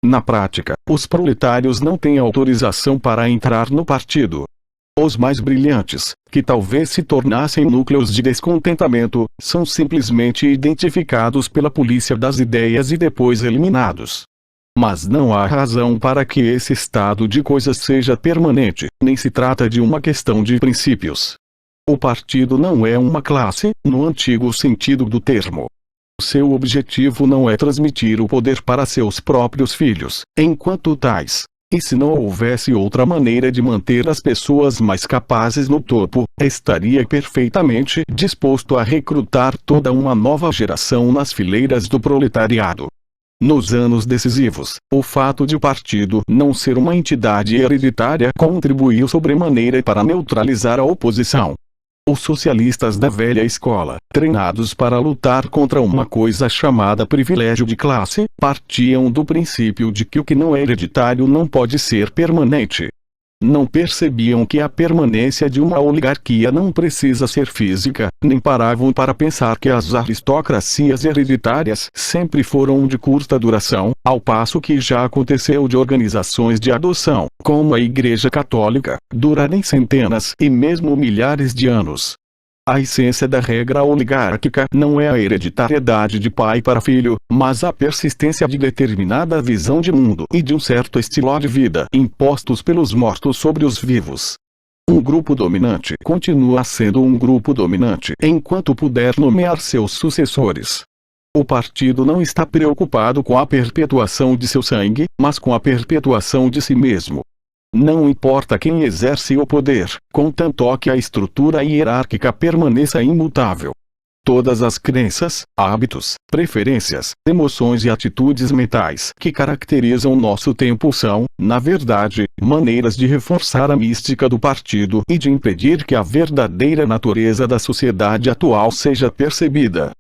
Na prática, os proletários não têm autorização para entrar no partido. Os mais brilhantes, que talvez se tornassem núcleos de descontentamento, são simplesmente identificados pela polícia das ideias e depois eliminados. Mas não há razão para que esse estado de coisas seja permanente, nem se trata de uma questão de princípios. O partido não é uma classe, no antigo sentido do termo. Seu objetivo não é transmitir o poder para seus próprios filhos, enquanto tais. E se não houvesse outra maneira de manter as pessoas mais capazes no topo, estaria perfeitamente disposto a recrutar toda uma nova geração nas fileiras do proletariado. Nos anos decisivos, o fato de o partido não ser uma entidade hereditária contribuiu sobremaneira para neutralizar a oposição. Os socialistas da velha escola, treinados para lutar contra uma coisa chamada privilégio de classe, partiam do princípio de que o que não é hereditário não pode ser permanente. Não percebiam que a permanência de uma oligarquia não precisa ser física, nem paravam para pensar que as aristocracias hereditárias sempre foram de curta duração, ao passo que já aconteceu de organizações de adoção, como a Igreja Católica, durarem centenas e mesmo milhares de anos. A essência da regra oligárquica não é a hereditariedade de pai para filho, mas a persistência de determinada visão de mundo e de um certo estilo de vida impostos pelos mortos sobre os vivos. Um grupo dominante continua sendo um grupo dominante enquanto puder nomear seus sucessores. O partido não está preocupado com a perpetuação de seu sangue, mas com a perpetuação de si mesmo. Não importa quem exerce o poder, contanto que a estrutura hierárquica permaneça imutável. Todas as crenças, hábitos, preferências, emoções e atitudes mentais que caracterizam nosso tempo são, na verdade, maneiras de reforçar a mística do partido e de impedir que a verdadeira natureza da sociedade atual seja percebida.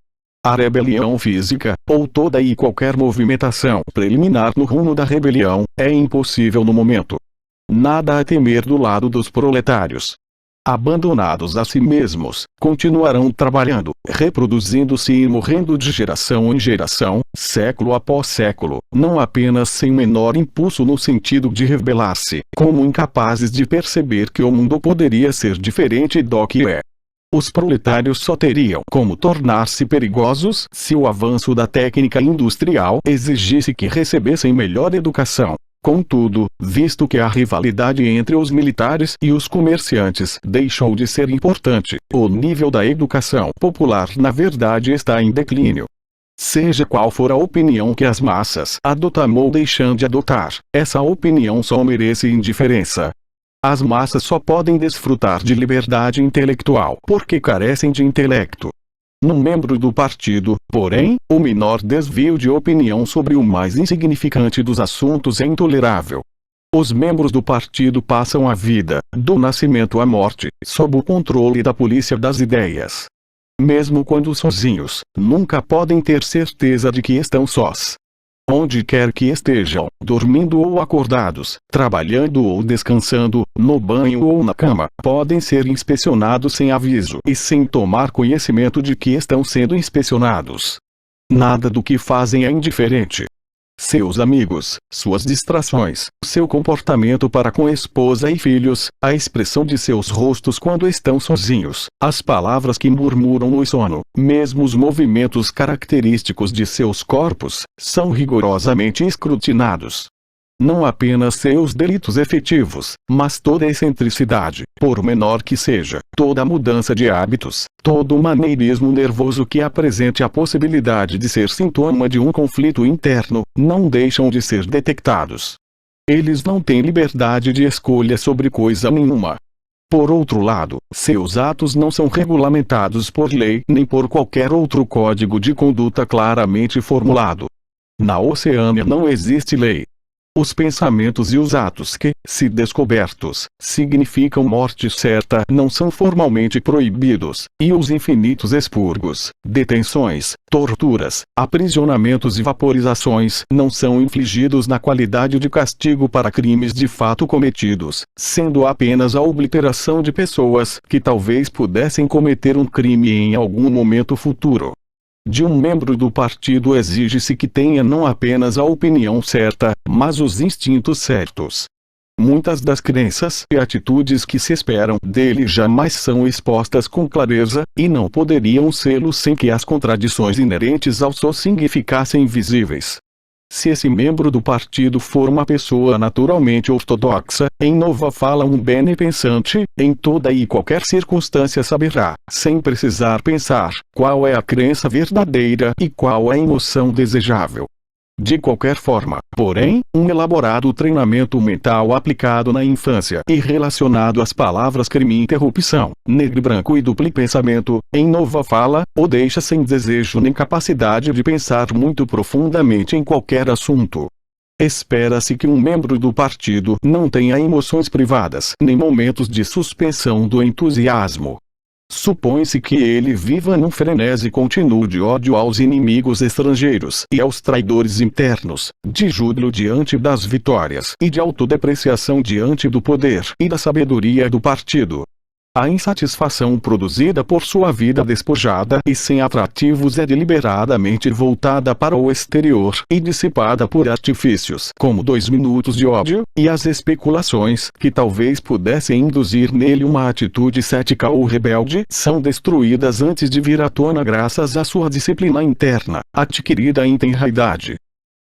A rebelião física, ou toda e qualquer movimentação preliminar no rumo da rebelião, é impossível no momento. Nada a temer do lado dos proletários. Abandonados a si mesmos, continuarão trabalhando, reproduzindo-se e morrendo de geração em geração, século após século, não apenas sem menor impulso no sentido de rebelar-se, como incapazes de perceber que o mundo poderia ser diferente do que é. Os proletários só teriam como tornar-se perigosos se o avanço da técnica industrial exigisse que recebessem melhor educação. Contudo, visto que a rivalidade entre os militares e os comerciantes deixou de ser importante, o nível da educação popular na verdade está em declínio. Seja qual for a opinião que as massas adotam ou deixam de adotar, essa opinião só merece indiferença. As massas só podem desfrutar de liberdade intelectual porque carecem de intelecto. Num membro do partido, porém, o menor desvio de opinião sobre o mais insignificante dos assuntos é intolerável. Os membros do partido passam a vida, do nascimento à morte, sob o controle da polícia das ideias. Mesmo quando sozinhos, nunca podem ter certeza de que estão sós. Onde quer que estejam, dormindo ou acordados, trabalhando ou descansando, no banho ou na cama, podem ser inspecionados sem aviso e sem tomar conhecimento de que estão sendo inspecionados. Nada do que fazem é indiferente. Seus amigos, suas distrações, seu comportamento para com esposa e filhos, a expressão de seus rostos quando estão sozinhos, as palavras que murmuram no sono, mesmo os movimentos característicos de seus corpos, são rigorosamente escrutinados. Não apenas seus delitos efetivos, mas toda excentricidade, por menor que seja, toda mudança de hábitos, todo maneirismo nervoso que apresente a possibilidade de ser sintoma de um conflito interno, não deixam de ser detectados. Eles não têm liberdade de escolha sobre coisa nenhuma. Por outro lado, seus atos não são regulamentados por lei nem por qualquer outro código de conduta claramente formulado. Na Oceânia não existe lei. Os pensamentos e os atos que, se descobertos, significam morte certa não são formalmente proibidos, e os infinitos expurgos, detenções, torturas, aprisionamentos e vaporizações não são infligidos na qualidade de castigo para crimes de fato cometidos, sendo apenas a obliteração de pessoas que talvez pudessem cometer um crime em algum momento futuro. De um membro do partido exige-se que tenha não apenas a opinião certa, mas os instintos certos. Muitas das crenças e atitudes que se esperam dele jamais são expostas com clareza, e não poderiam sê-lo sem que as contradições inerentes ao só ficassem visíveis. Se esse membro do partido for uma pessoa naturalmente ortodoxa, em nova fala um bem-pensante, em toda e qualquer circunstância saberá, sem precisar pensar, qual é a crença verdadeira e qual é a emoção desejável. De qualquer forma, porém, um elaborado treinamento mental aplicado na infância e relacionado às palavras crime e interrupção, negro e branco e duplo pensamento, em nova fala, o deixa sem desejo nem capacidade de pensar muito profundamente em qualquer assunto. Espera-se que um membro do partido não tenha emoções privadas nem momentos de suspensão do entusiasmo. Supõe-se que ele viva num frenesi contínuo de ódio aos inimigos estrangeiros e aos traidores internos, de júbilo diante das vitórias e de autodepreciação diante do poder e da sabedoria do partido. A insatisfação produzida por sua vida despojada e sem atrativos é deliberadamente voltada para o exterior e dissipada por artifícios como 2 minutos de ódio, e as especulações, que talvez pudessem induzir nele uma atitude cética ou rebelde, são destruídas antes de vir à tona graças à sua disciplina interna, adquirida em tenra idade.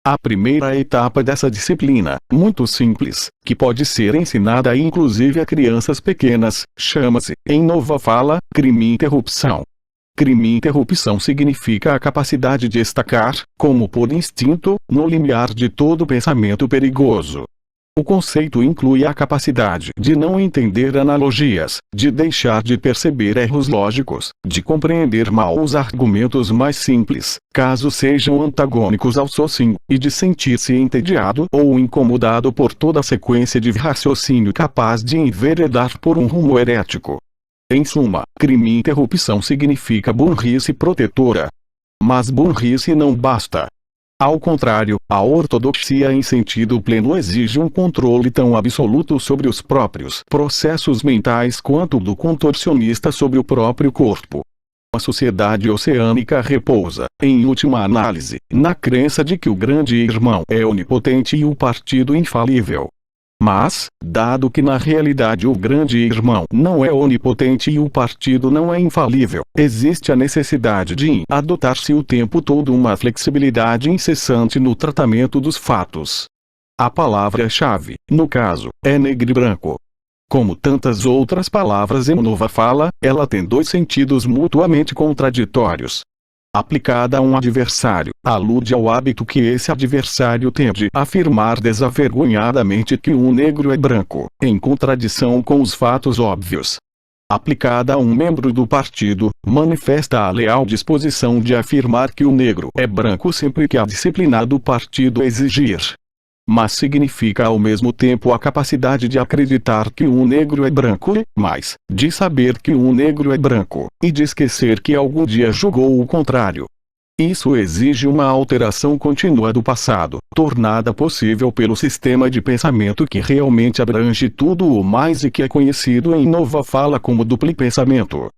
A primeira etapa dessa disciplina, muito simples, que pode ser ensinada inclusive a crianças pequenas, chama-se, em nova fala, crime e interrupção. Crime e interrupção significa a capacidade de estacar, como por instinto, no limiar de todo pensamento perigoso. O conceito inclui a capacidade de não entender analogias, de deixar de perceber erros lógicos, de compreender mal os argumentos mais simples, caso sejam antagônicos ao sozinho, e de sentir-se entediado ou incomodado por toda a sequência de raciocínio capaz de enveredar por um rumo herético. Em suma, crime e interrupção significa burrice protetora. Mas burrice não basta. Ao contrário, a ortodoxia em sentido pleno exige um controle tão absoluto sobre os próprios processos mentais quanto do contorcionista sobre o próprio corpo. A sociedade oceânica repousa, em última análise, na crença de que o grande irmão é onipotente e o partido infalível. Mas, dado que na realidade o grande irmão não é onipotente e o partido não é infalível, existe a necessidade de adotar-se o tempo todo uma flexibilidade incessante no tratamento dos fatos. A palavra-chave, no caso, é negro e branco. Como tantas outras palavras em nova fala, ela tem 2 sentidos mutuamente contraditórios. Aplicada a um adversário, alude ao hábito que esse adversário tem de afirmar desavergonhadamente que um negro é branco, em contradição com os fatos óbvios. Aplicada a um membro do partido, manifesta a leal disposição de afirmar que o negro é branco sempre que a disciplina do partido exigir. Mas significa ao mesmo tempo a capacidade de acreditar que um negro é branco e, mais, de saber que um negro é branco, e de esquecer que algum dia julgou o contrário. Isso exige uma alteração contínua do passado, tornada possível pelo sistema de pensamento que realmente abrange tudo o mais e que é conhecido em nova fala como duplo pensamento.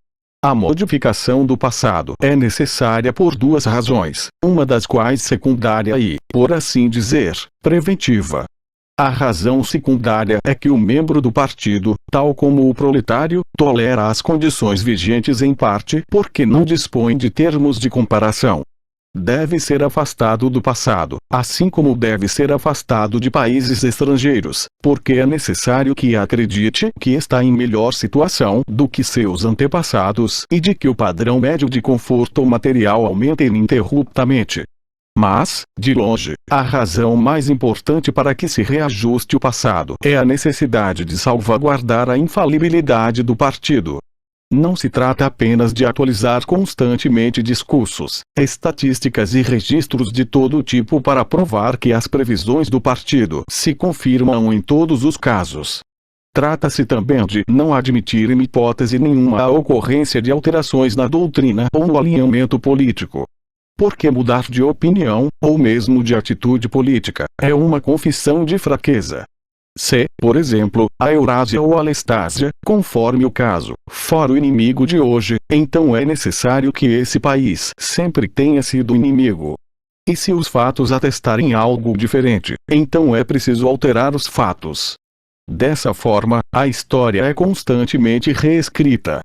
A modificação do passado é necessária por 2 razões, uma das quais secundária e, por assim dizer, preventiva. A razão secundária é que o membro do partido, tal como o proletário, tolera as condições vigentes em parte porque não dispõe de termos de comparação. Deve ser afastado do passado, assim como deve ser afastado de países estrangeiros, porque é necessário que acredite que está em melhor situação do que seus antepassados e de que o padrão médio de conforto material aumenta ininterruptamente. Mas, de longe, a razão mais importante para que se reajuste o passado é a necessidade de salvaguardar a infalibilidade do partido. Não se trata apenas de atualizar constantemente discursos, estatísticas e registros de todo tipo para provar que as previsões do partido se confirmam em todos os casos. Trata-se também de não admitir em hipótese nenhuma a ocorrência de alterações na doutrina ou no alinhamento político. Porque mudar de opinião, ou mesmo de atitude política, é uma confissão de fraqueza. Se, por exemplo, a Eurásia ou a Lestásia, conforme o caso, for o inimigo de hoje, então é necessário que esse país sempre tenha sido inimigo. E se os fatos atestarem algo diferente, então é preciso alterar os fatos. Dessa forma, a história é constantemente reescrita.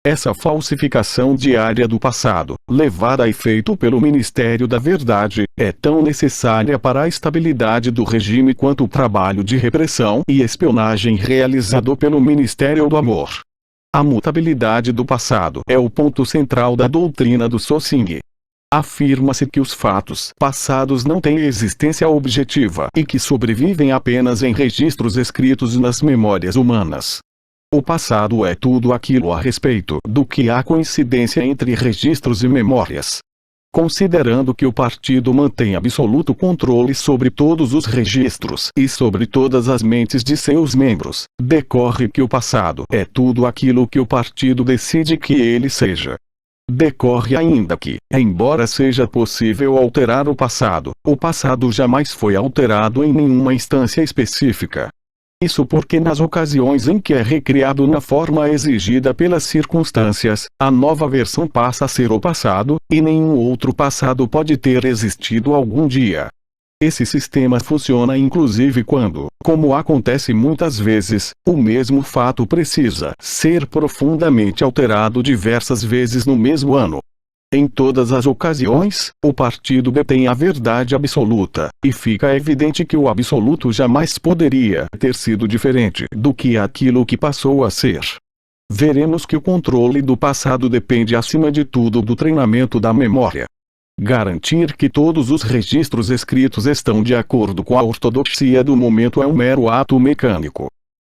Essa falsificação diária do passado, levada a efeito pelo Ministério da Verdade, é tão necessária para a estabilidade do regime quanto o trabalho de repressão e espionagem realizado pelo Ministério do Amor. A mutabilidade do passado é o ponto central da doutrina do Sosing. Afirma-se que os fatos passados não têm existência objetiva e que sobrevivem apenas em registros escritos nas memórias humanas. O passado é tudo aquilo a respeito do que há coincidência entre registros e memórias. Considerando que o partido mantém absoluto controle sobre todos os registros e sobre todas as mentes de seus membros, decorre que o passado é tudo aquilo que o partido decide que ele seja. Decorre ainda que, embora seja possível alterar o passado jamais foi alterado em nenhuma instância específica. Isso porque nas ocasiões em que é recriado na forma exigida pelas circunstâncias, a nova versão passa a ser o passado, e nenhum outro passado pode ter existido algum dia. Esse sistema funciona inclusive quando, como acontece muitas vezes, o mesmo fato precisa ser profundamente alterado diversas vezes no mesmo ano. Em todas as ocasiões, o partido detém a verdade absoluta, e fica evidente que o absoluto jamais poderia ter sido diferente do que aquilo que passou a ser. Veremos que o controle do passado depende acima de tudo do treinamento da memória. Garantir que todos os registros escritos estão de acordo com a ortodoxia do momento é um mero ato mecânico.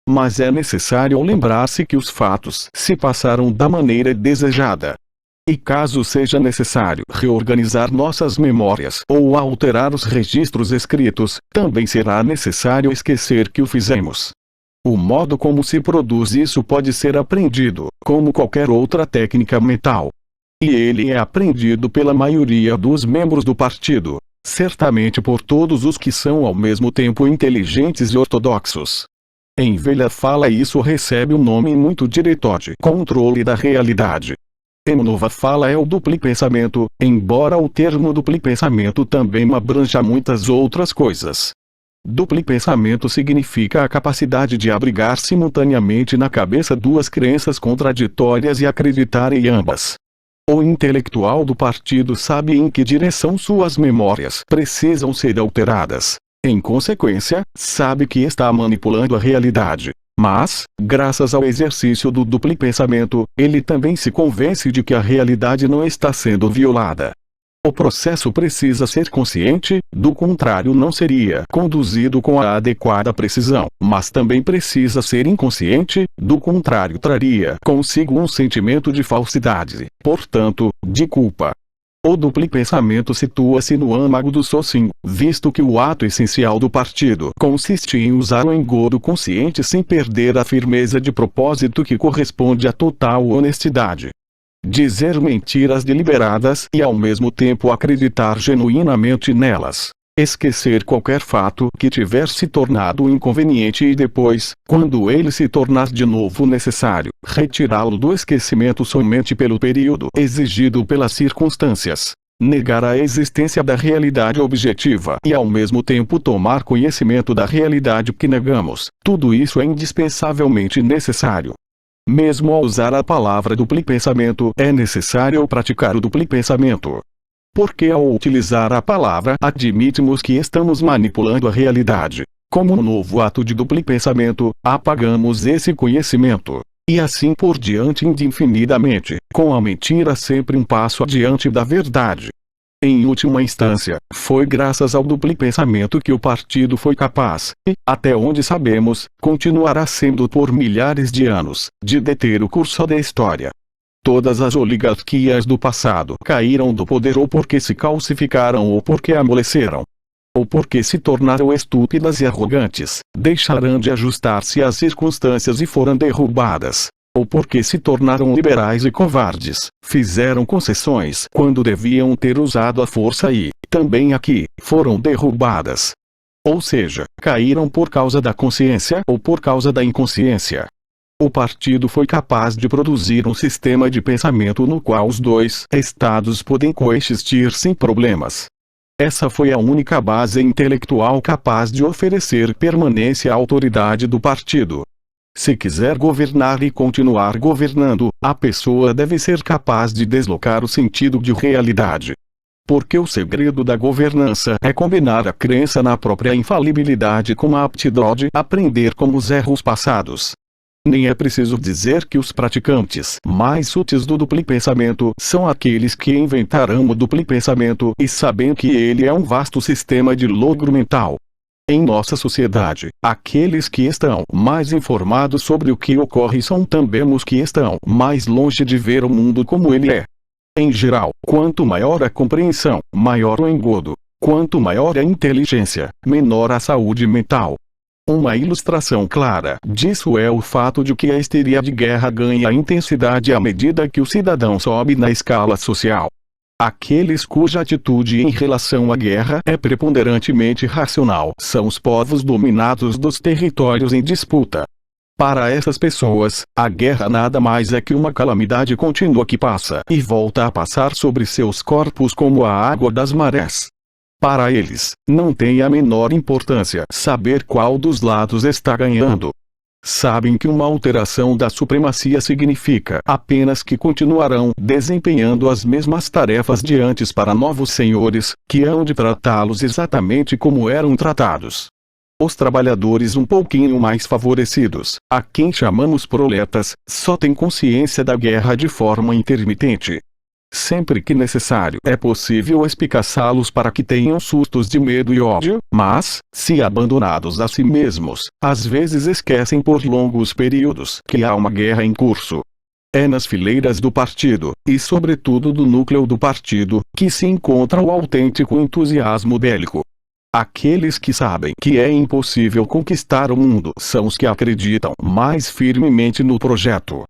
Mas é necessário lembrar-se que os fatos se passaram da maneira desejada. E caso seja necessário reorganizar nossas memórias ou alterar os registros escritos, também será necessário esquecer que o fizemos. O modo como se produz isso pode ser aprendido, como qualquer outra técnica mental. E ele é aprendido pela maioria dos membros do partido, certamente por todos os que são ao mesmo tempo inteligentes e ortodoxos. Em velha fala isso recebe um nome muito direto de controle da realidade. Em nova fala é o duplo pensamento, embora o termo duplo pensamento também abranja muitas outras coisas. Duplo pensamento significa a capacidade de abrigar simultaneamente na cabeça duas crenças contraditórias e acreditar em ambas. O intelectual do partido sabe em que direção suas memórias precisam ser alteradas. Em consequência, sabe que está manipulando a realidade. Mas, graças ao exercício do duplo pensamento, ele também se convence de que a realidade não está sendo violada. O processo precisa ser consciente, do contrário não seria conduzido com a adequada precisão, mas também precisa ser inconsciente, do contrário traria consigo um sentimento de falsidade, portanto, de culpa. O duplo pensamento situa-se no âmago do Sosing, visto que o ato essencial do partido consiste em usar o engodo consciente sem perder a firmeza de propósito que corresponde à total honestidade. Dizer mentiras deliberadas e ao mesmo tempo acreditar genuinamente nelas. Esquecer qualquer fato que tiver se tornado inconveniente e depois, quando ele se tornar de novo necessário, retirá-lo do esquecimento somente pelo período exigido pelas circunstâncias. Negar a existência da realidade objetiva e ao mesmo tempo tomar conhecimento da realidade que negamos, tudo isso é indispensavelmente necessário. Mesmo ao usar a palavra duplo pensamento, é necessário praticar o duplo pensamento. Porque ao utilizar a palavra admitimos que estamos manipulando a realidade. Como um novo ato de duplo pensamento, apagamos esse conhecimento. E assim por diante indefinidamente, com a mentira sempre um passo adiante da verdade. Em última instância, foi graças ao duplo pensamento que o partido foi capaz, e, até onde sabemos, continuará sendo por milhares de anos, de deter o curso da história. Todas as oligarquias do passado caíram do poder ou porque se calcificaram ou porque amoleceram. Ou porque se tornaram estúpidas e arrogantes, deixaram de ajustar-se às circunstâncias e foram derrubadas. Ou porque se tornaram liberais e covardes, fizeram concessões quando deviam ter usado a força e, também aqui, foram derrubadas. Ou seja, caíram por causa da consciência ou por causa da inconsciência. O partido foi capaz de produzir um sistema de pensamento no qual os dois estados podem coexistir sem problemas. Essa foi a única base intelectual capaz de oferecer permanência à autoridade do partido. Se quiser governar e continuar governando, a pessoa deve ser capaz de deslocar o sentido de realidade. Porque o segredo da governança é combinar a crença na própria infalibilidade com a aptidão de aprender com os erros passados. Nem é preciso dizer que os praticantes mais úteis do duplo pensamento são aqueles que inventaram o duplo pensamento e sabem que ele é um vasto sistema de logro mental. Em nossa sociedade, aqueles que estão mais informados sobre o que ocorre são também os que estão mais longe de ver o mundo como ele é. Em geral, quanto maior a compreensão, maior o engodo. Quanto maior a inteligência, menor a saúde mental. Uma ilustração clara disso é o fato de que a histeria de guerra ganha intensidade à medida que o cidadão sobe na escala social. Aqueles cuja atitude em relação à guerra é preponderantemente racional são os povos dominados dos territórios em disputa. Para essas pessoas, a guerra nada mais é que uma calamidade contínua que passa e volta a passar sobre seus corpos como a água das marés. Para eles, não tem a menor importância saber qual dos lados está ganhando. Sabem que uma alteração da supremacia significa apenas que continuarão desempenhando as mesmas tarefas de antes para novos senhores, que hão de tratá-los exatamente como eram tratados. Os trabalhadores um pouquinho mais favorecidos, a quem chamamos proletas, só têm consciência da guerra de forma intermitente. Sempre que necessário é possível espicaçá-los para que tenham sustos de medo e ódio, mas, se abandonados a si mesmos, às vezes esquecem por longos períodos que há uma guerra em curso. É nas fileiras do partido, e sobretudo do núcleo do partido, que se encontra o autêntico entusiasmo bélico. Aqueles que sabem que é impossível conquistar o mundo são os que acreditam mais firmemente no projeto.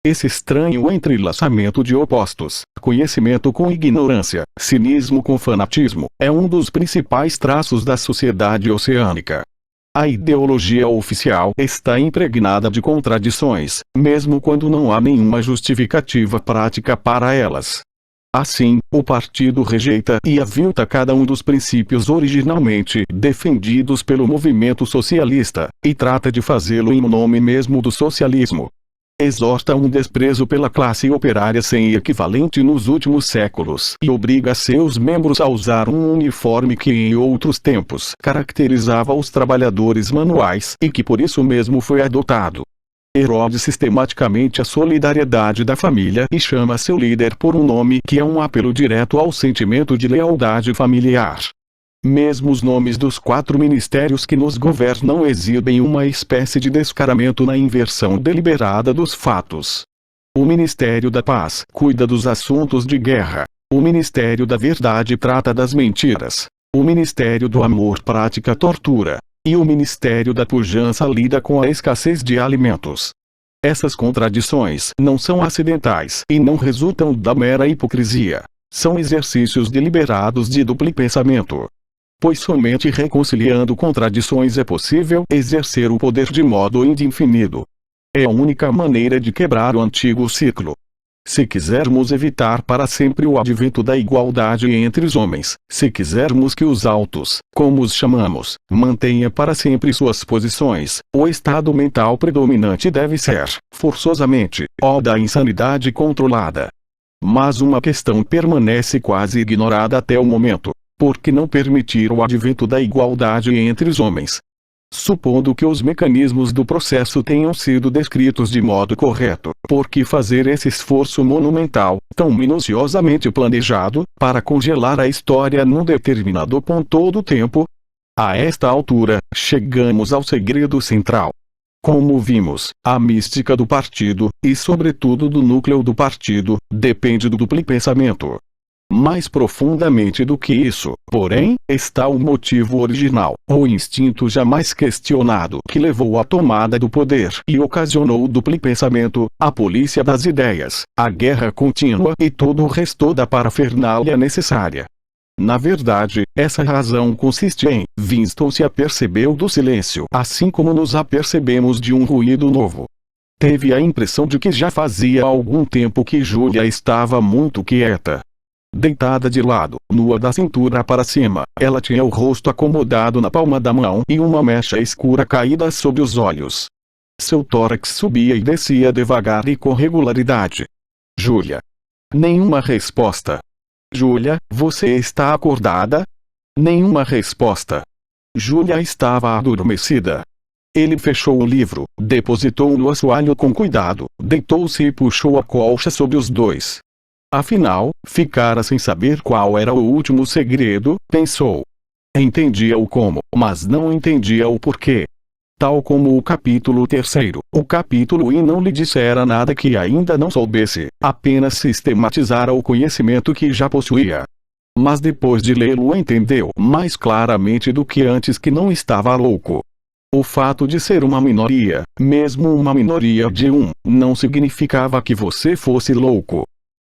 Esse estranho entrelaçamento de opostos, conhecimento com ignorância, cinismo com fanatismo, é um dos principais traços da sociedade oceânica. A ideologia oficial está impregnada de contradições, mesmo quando não há nenhuma justificativa prática para elas. Assim, o partido rejeita e avilta cada um dos princípios originalmente defendidos pelo movimento socialista, e trata de fazê-lo em nome mesmo do socialismo. Exorta um desprezo pela classe operária sem equivalente nos últimos séculos e obriga seus membros a usar um uniforme que em outros tempos caracterizava os trabalhadores manuais e que por isso mesmo foi adotado. Erode sistematicamente a solidariedade da família e chama seu líder por um nome que é um apelo direto ao sentimento de lealdade familiar. Mesmo os nomes dos 4 ministérios que nos governam exibem uma espécie de descaramento na inversão deliberada dos fatos. O Ministério da Paz cuida dos assuntos de guerra. O Ministério da Verdade trata das mentiras. O Ministério do Amor pratica a tortura. E o Ministério da Pujança lida com a escassez de alimentos. Essas contradições não são acidentais e não resultam da mera hipocrisia. São exercícios deliberados de duplo pensamento. Pois somente reconciliando contradições é possível exercer o poder de modo indefinido. É a única maneira de quebrar o antigo ciclo. Se quisermos evitar para sempre o advento da igualdade entre os homens, se quisermos que os altos, como os chamamos, mantenha para sempre suas posições, o estado mental predominante deve ser, forçosamente, o da insanidade controlada. Mas uma questão permanece quase ignorada até o momento. Por que não permitir o advento da igualdade entre os homens? Supondo que os mecanismos do processo tenham sido descritos de modo correto, por que fazer esse esforço monumental, tão minuciosamente planejado, para congelar a história num determinado ponto do tempo? A esta altura, chegamos ao segredo central. Como vimos, a mística do partido, e sobretudo do núcleo do partido, depende do duplo pensamento. Mais profundamente do que isso, porém, está o motivo original, o instinto jamais questionado que levou à tomada do poder e ocasionou o duplo pensamento, a polícia das ideias, a guerra contínua e todo o resto da parafernália necessária. Na verdade, essa razão consiste em: Winston se apercebeu do silêncio assim como nos apercebemos de um ruído novo. Teve a impressão de que já fazia algum tempo que Julia estava muito quieta. Deitada de lado, nua da cintura para cima, ela tinha o rosto acomodado na palma da mão e uma mecha escura caída sobre os olhos. Seu tórax subia e descia devagar e com regularidade. Júlia. Nenhuma resposta. Júlia, você está acordada? Nenhuma resposta. Júlia estava adormecida. Ele fechou o livro, depositou no assoalho com cuidado, deitou-se e puxou a colcha sobre os dois. Afinal, ficara sem saber qual era o último segredo, pensou. Entendia o como, mas não entendia o porquê. Tal como o capítulo 3º, o capítulo I não lhe dissera nada que ainda não soubesse, apenas sistematizara o conhecimento que já possuía. Mas depois de lê-lo entendeu mais claramente do que antes que não estava louco. O fato de ser uma minoria, mesmo uma minoria de não significava que você fosse louco.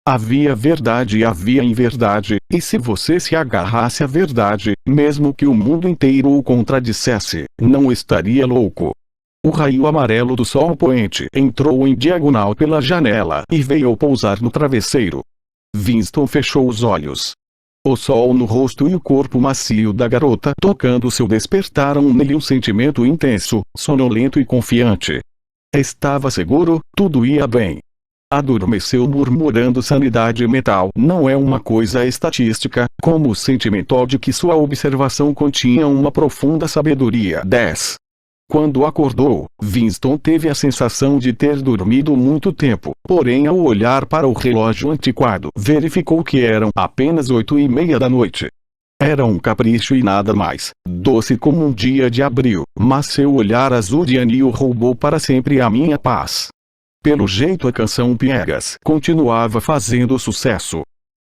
Havia verdade e havia inverdade, e se você se agarrasse à verdade, mesmo que o mundo inteiro o contradissesse, não estaria louco. O raio amarelo do sol poente entrou em diagonal pela janela e veio pousar no travesseiro. Winston fechou os olhos. O sol no rosto e o corpo macio da garota tocando seu despertaram nele um sentimento intenso, sonolento e confiante. Estava seguro, tudo ia bem. Adormeceu murmurando sanidade mental não é uma coisa estatística, como o sentimento de que sua observação continha uma profunda sabedoria. 10. Quando acordou, Winston teve a sensação de ter dormido muito tempo, porém ao olhar para o relógio antiquado verificou que eram apenas 8:30 da noite. Era um capricho e nada mais, doce como um dia de abril, mas seu olhar azul de anil roubou para sempre a minha paz. Pelo jeito a canção Piegas continuava fazendo sucesso.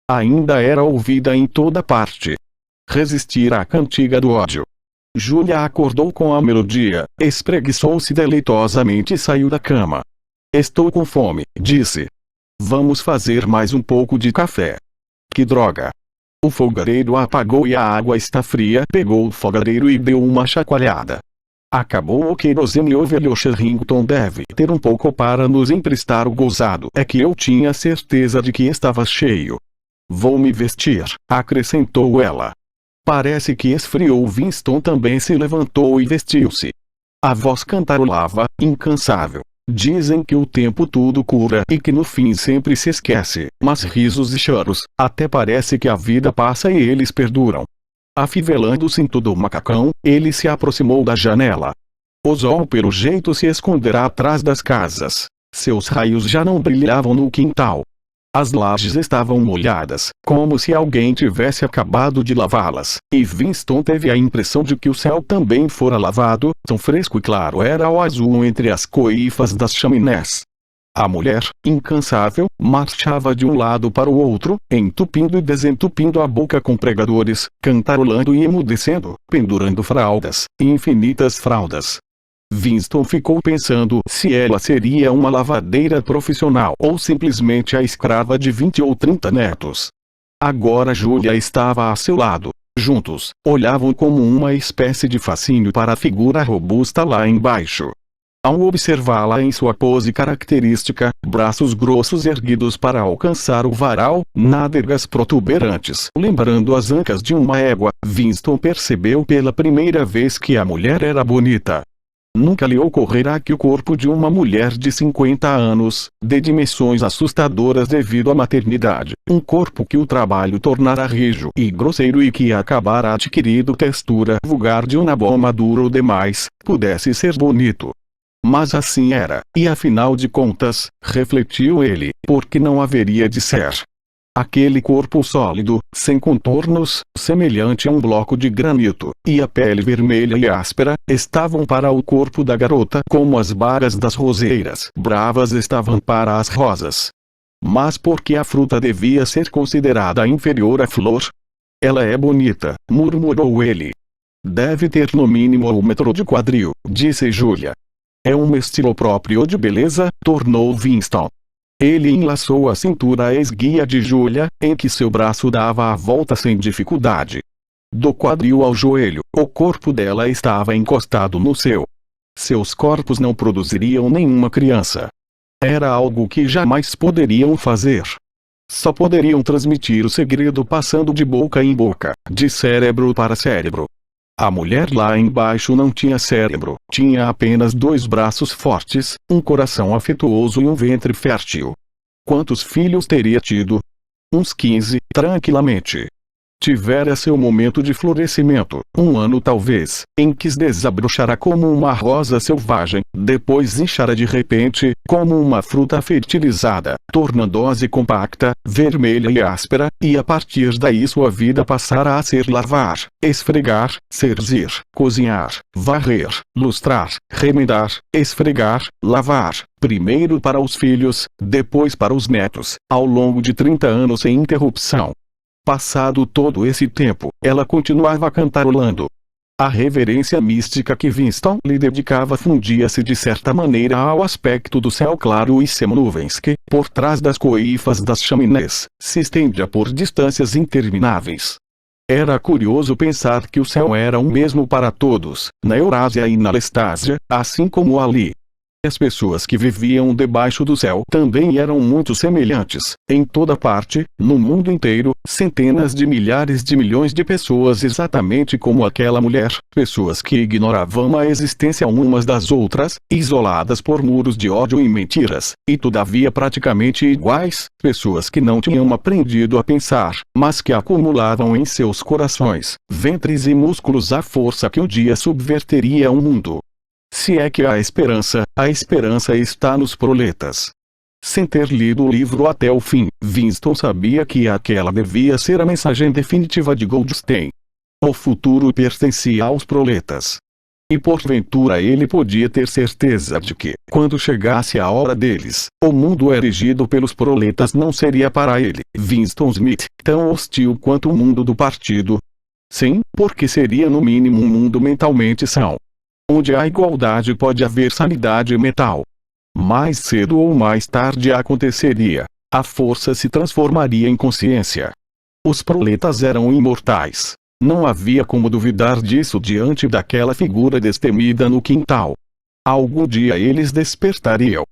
Ainda era ouvida em toda parte. Resistir à cantiga do ódio. Júlia acordou com a melodia, espreguiçou-se deleitosamente e saiu da cama. Estou com fome, disse. Vamos fazer mais um pouco de café. Que droga. O fogareiro apagou e a água está fria. Pegou o fogareiro e deu uma chacoalhada. Acabou o querosene. O velho Sherrington deve ter um pouco para nos emprestar. O gozado é que eu tinha certeza de que estava cheio. Vou me vestir, acrescentou ela. Parece que esfriou. Winston também se levantou e vestiu-se. A voz cantarolava, incansável. Dizem que o tempo tudo cura e que no fim sempre se esquece, mas risos e choros, até parece que a vida passa e eles perduram. Afivelando-se em todo o macacão, ele se aproximou da janela. O sol pelo jeito se esconderá atrás das casas. Seus raios já não brilhavam no quintal. As lajes estavam molhadas, como se alguém tivesse acabado de lavá-las, e Winston teve a impressão de que o céu também fora lavado, tão fresco e claro era o azul entre as coifas das chaminés. A mulher, incansável, marchava de um lado para o outro, entupindo e desentupindo a boca com pregadores, cantarolando e emudecendo, pendurando fraldas, infinitas fraldas. Winston ficou pensando se ela seria uma lavadeira profissional ou simplesmente a escrava de 20 ou 30 netos. Agora Júlia estava a seu lado. Juntos, olhavam como uma espécie de fascínio para a figura robusta lá embaixo. Ao observá-la em sua pose característica, braços grossos erguidos para alcançar o varal, nádegas protuberantes lembrando as ancas de uma égua, Winston percebeu pela primeira vez que a mulher era bonita. Nunca lhe ocorrerá que o corpo de uma mulher de 50 anos, de dimensões assustadoras devido à maternidade, um corpo que o trabalho tornara rijo e grosseiro e que acabara adquirindo textura vulgar de um nabo maduro demais, pudesse ser bonito. Mas assim era, e afinal de contas, refletiu ele, porque não haveria de ser. Aquele corpo sólido, sem contornos, semelhante a um bloco de granito, e a pele vermelha e áspera, estavam para o corpo da garota como as bagas das roseiras bravas estavam para as rosas. Mas por que a fruta devia ser considerada inferior à flor? Ela é bonita, murmurou ele. Deve ter no mínimo 1 metro de quadril, disse Júlia. É um estilo próprio de beleza, tornou Winston. Ele enlaçou a cintura esguia de Júlia, em que seu braço dava a volta sem dificuldade. Do quadril ao joelho, o corpo dela estava encostado no seu. Seus corpos não produziriam nenhuma criança. Era algo que jamais poderiam fazer. Só poderiam transmitir o segredo passando de boca em boca, de cérebro para cérebro. A mulher lá embaixo não tinha cérebro, tinha apenas 2 braços fortes, um coração afetuoso e um ventre fértil. Quantos filhos teria tido? Uns 15, tranquilamente. Tivera seu momento de florescimento, 1 ano talvez, em que se desabrochará como uma rosa selvagem, depois inchará de repente, como uma fruta fertilizada, tornando-se compacta, vermelha e áspera, e a partir daí sua vida passará a ser lavar, esfregar, cerzir, cozinhar, varrer, lustrar, remendar, esfregar, lavar, primeiro para os filhos, depois para os netos, ao longo de 30 anos sem interrupção. Passado todo esse tempo, ela continuava cantarolando. A reverência mística que Winston lhe dedicava fundia-se de certa maneira ao aspecto do céu claro e sem nuvens que, por trás das coifas das chaminés, se estendia por distâncias intermináveis. Era curioso pensar que o céu era o mesmo para todos, na Eurásia e na Lestásia, assim como ali. As pessoas que viviam debaixo do céu também eram muito semelhantes, em toda parte, no mundo inteiro, centenas de milhares de milhões de pessoas exatamente como aquela mulher, pessoas que ignoravam a existência umas das outras, isoladas por muros de ódio e mentiras, e todavia praticamente iguais, pessoas que não tinham aprendido a pensar, mas que acumulavam em seus corações, ventres e músculos a força que um dia subverteria o mundo. Se é que há esperança, a esperança está nos proletas. Sem ter lido o livro até o fim, Winston sabia que aquela devia ser a mensagem definitiva de Goldstein. O futuro pertencia aos proletas. E porventura ele podia ter certeza de que, quando chegasse a hora deles, o mundo erigido pelos proletas não seria para ele, Winston Smith, tão hostil quanto o mundo do partido. Sim, porque seria no mínimo um mundo mentalmente são. Onde há igualdade pode haver sanidade mental. Mais cedo ou mais tarde aconteceria. A força se transformaria em consciência. Os proletas eram imortais. Não havia como duvidar disso diante daquela figura destemida no quintal. Algum dia eles despertariam.